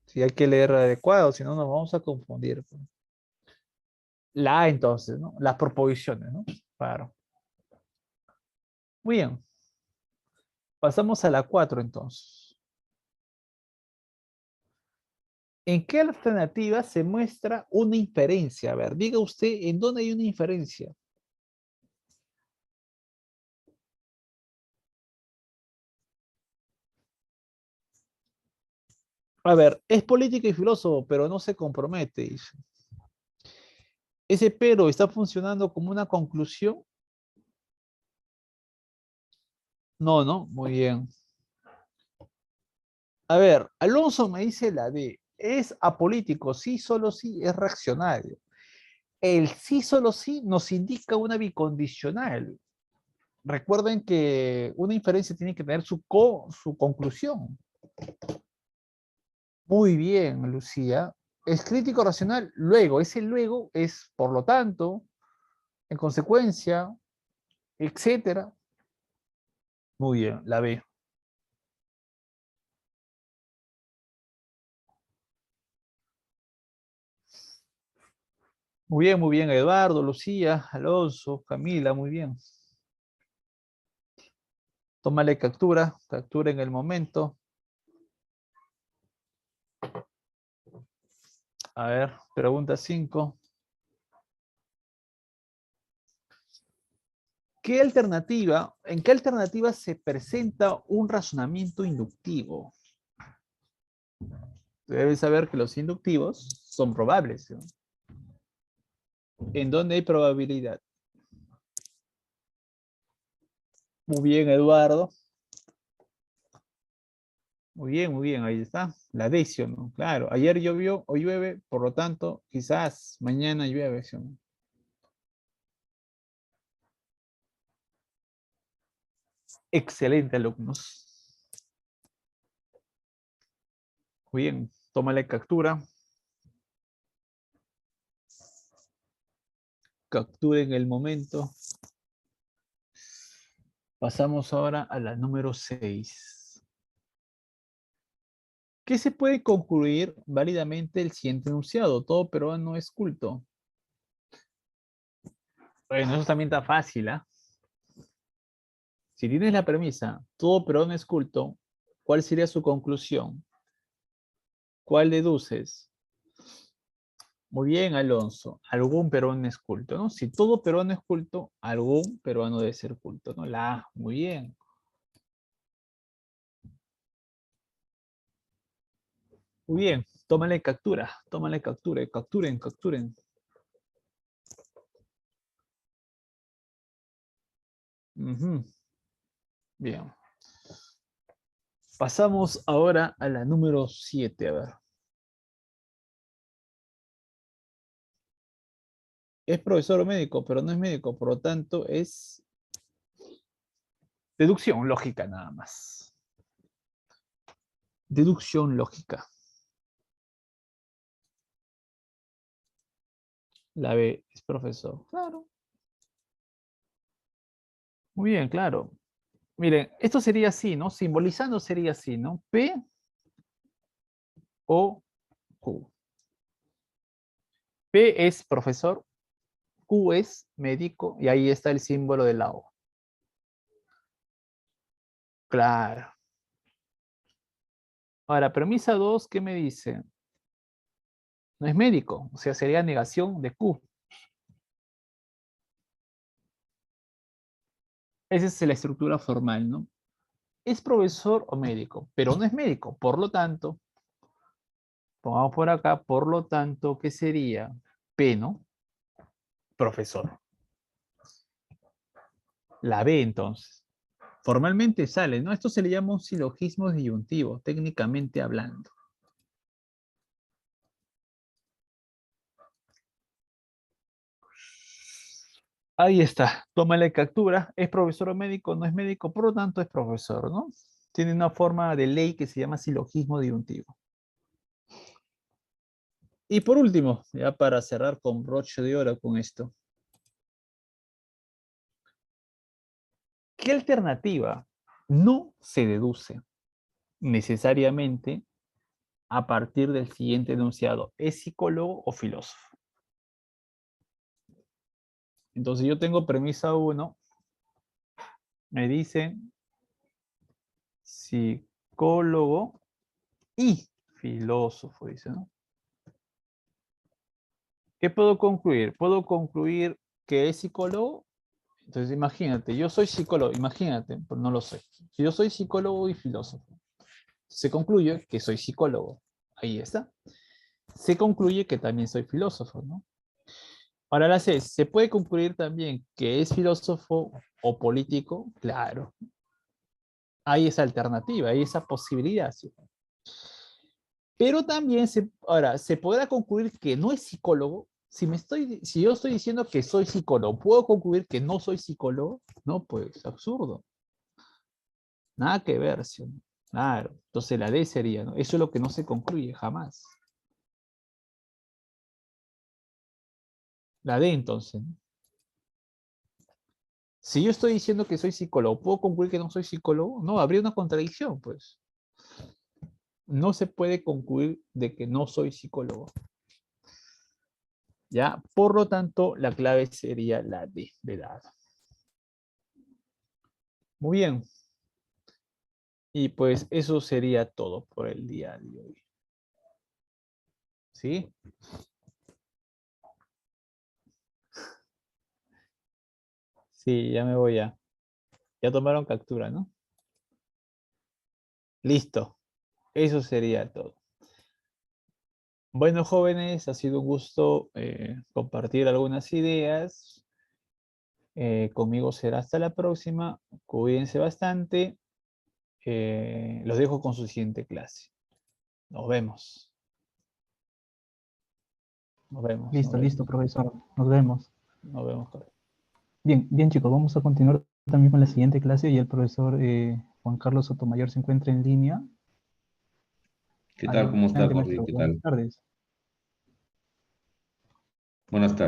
Sí, hay que leer adecuado, si no nos vamos a confundir, pues. La A entonces, ¿no? Las proposiciones, ¿no? Claro. Muy bien. Pasamos a la 4 entonces. ¿En qué alternativa se muestra una inferencia? A ver, diga usted en dónde hay una inferencia. A ver, es político y filósofo, pero no se compromete, dice. Ese pero está funcionando como una conclusión. No, no, muy bien. A ver, Alonso me dice la D. Es apolítico, sí, solo sí, es reaccionario. El sí, solo sí nos indica una bicondicional. Recuerden que una inferencia tiene que tener su conclusión. Muy bien, Lucía. Es crítico racional. Luego, ese luego es por lo tanto, en consecuencia, etcétera. Muy bien, la B. Muy bien, Eduardo, Lucía, Alonso, Camila, muy bien. Tómale captura, captura en el momento. A ver, pregunta 5. ¿En qué alternativa se presenta un razonamiento inductivo? Debes saber que los inductivos son probables, ¿no? ¿En dónde hay probabilidad? Muy bien, Eduardo. Muy bien, ahí está. La decisión, ¿no? Claro, ayer llovió, hoy llueve, por lo tanto, quizás mañana llueve, ¿sí? Excelente, alumnos. Muy bien, tómale captura. Captura en el momento. Pasamos ahora a la número 6. ¿Qué se puede concluir válidamente el siguiente enunciado? Todo peruano es culto. Bueno, eso también está fácil, ¿ah? Si tienes la premisa, todo peruano es culto, ¿cuál sería su conclusión? ¿Cuál deduces? Muy bien, Alonso. Algún peruano es culto, ¿no? Si todo peruano es culto, algún peruano debe ser culto, ¿no? La A, muy bien. Muy bien, tómale captura, capturen, capturen. Ujú. Bien. Pasamos ahora a la número 7, a ver. Es profesor o médico, pero no es médico, por lo tanto es deducción lógica nada más. Deducción lógica. La B es profesor. Claro. Muy bien, claro. Miren, esto sería así, ¿no? Simbolizando sería así, ¿no? P o Q. P es profesor, Q es médico y ahí está el símbolo de la O. Claro. Ahora, premisa 2, ¿qué me dice? No es médico, o sea, sería negación de Q. Esa es la estructura formal, ¿no? es profesor o médico, pero no es médico. Por lo tanto, pongamos por acá, por lo tanto, ¿qué sería? P, ¿no? Profesor. La B, entonces. Formalmente sale, ¿no? Esto se le llama un silogismo disyuntivo, técnicamente hablando. Ahí está, tómale captura, es profesor o médico, no es médico, por lo tanto es profesor, ¿no? Tiene una forma de ley que se llama silogismo disyuntivo. Y por último, ya para cerrar con broche de oro con esto. ¿Qué alternativa no se deduce necesariamente a partir del siguiente enunciado? ¿Es psicólogo o filósofo? Entonces yo tengo premisa 1, me dicen psicólogo y filósofo, dice, ¿no? ¿Qué puedo concluir? Puedo concluir que es psicólogo. Entonces imagínate, yo soy psicólogo, imagínate, pero no lo sé. Si yo soy psicólogo y filósofo, se concluye que soy psicólogo. Ahí está. Se concluye que también soy filósofo, ¿no? Ahora la C, ¿se puede concluir también que es filósofo o político? Claro. Hay esa alternativa, hay esa posibilidad. ¿Sí? Pero también ahora, ¿se podrá concluir que no es psicólogo? Si yo estoy diciendo que soy psicólogo, ¿puedo concluir que no soy psicólogo? No, pues, absurdo. Nada que ver, ¿sí? Claro. Entonces la D sería, ¿no? Eso es lo que no se concluye jamás. La D entonces, ¿no? Si yo estoy diciendo que soy psicólogo, ¿puedo concluir que no soy psicólogo? No, habría una contradicción, pues. No se puede concluir de que no soy psicólogo. ¿Ya? Por lo tanto, la clave sería la D de dado. Muy bien. Y pues eso sería todo por el día de hoy. ¿Sí? Sí, ya me voy ya. Ya tomaron captura, ¿no? Listo. Eso sería todo. Bueno, jóvenes, ha sido un gusto compartir algunas ideas. Conmigo será hasta la próxima. Cuídense bastante. Los dejo con su siguiente clase. Nos vemos. Nos vemos. Nos Listo, listo, vemos. profesor. Nos vemos. Nos vemos, joven. Bien, bien, chicos, vamos a continuar también con la siguiente clase y el profesor Juan Carlos Sotomayor se encuentra en línea. ¿Qué tal? ¿Cómo está, Adelante, Jorge? maestro. ¿Qué Buenas tal? tardes. Buenas tardes.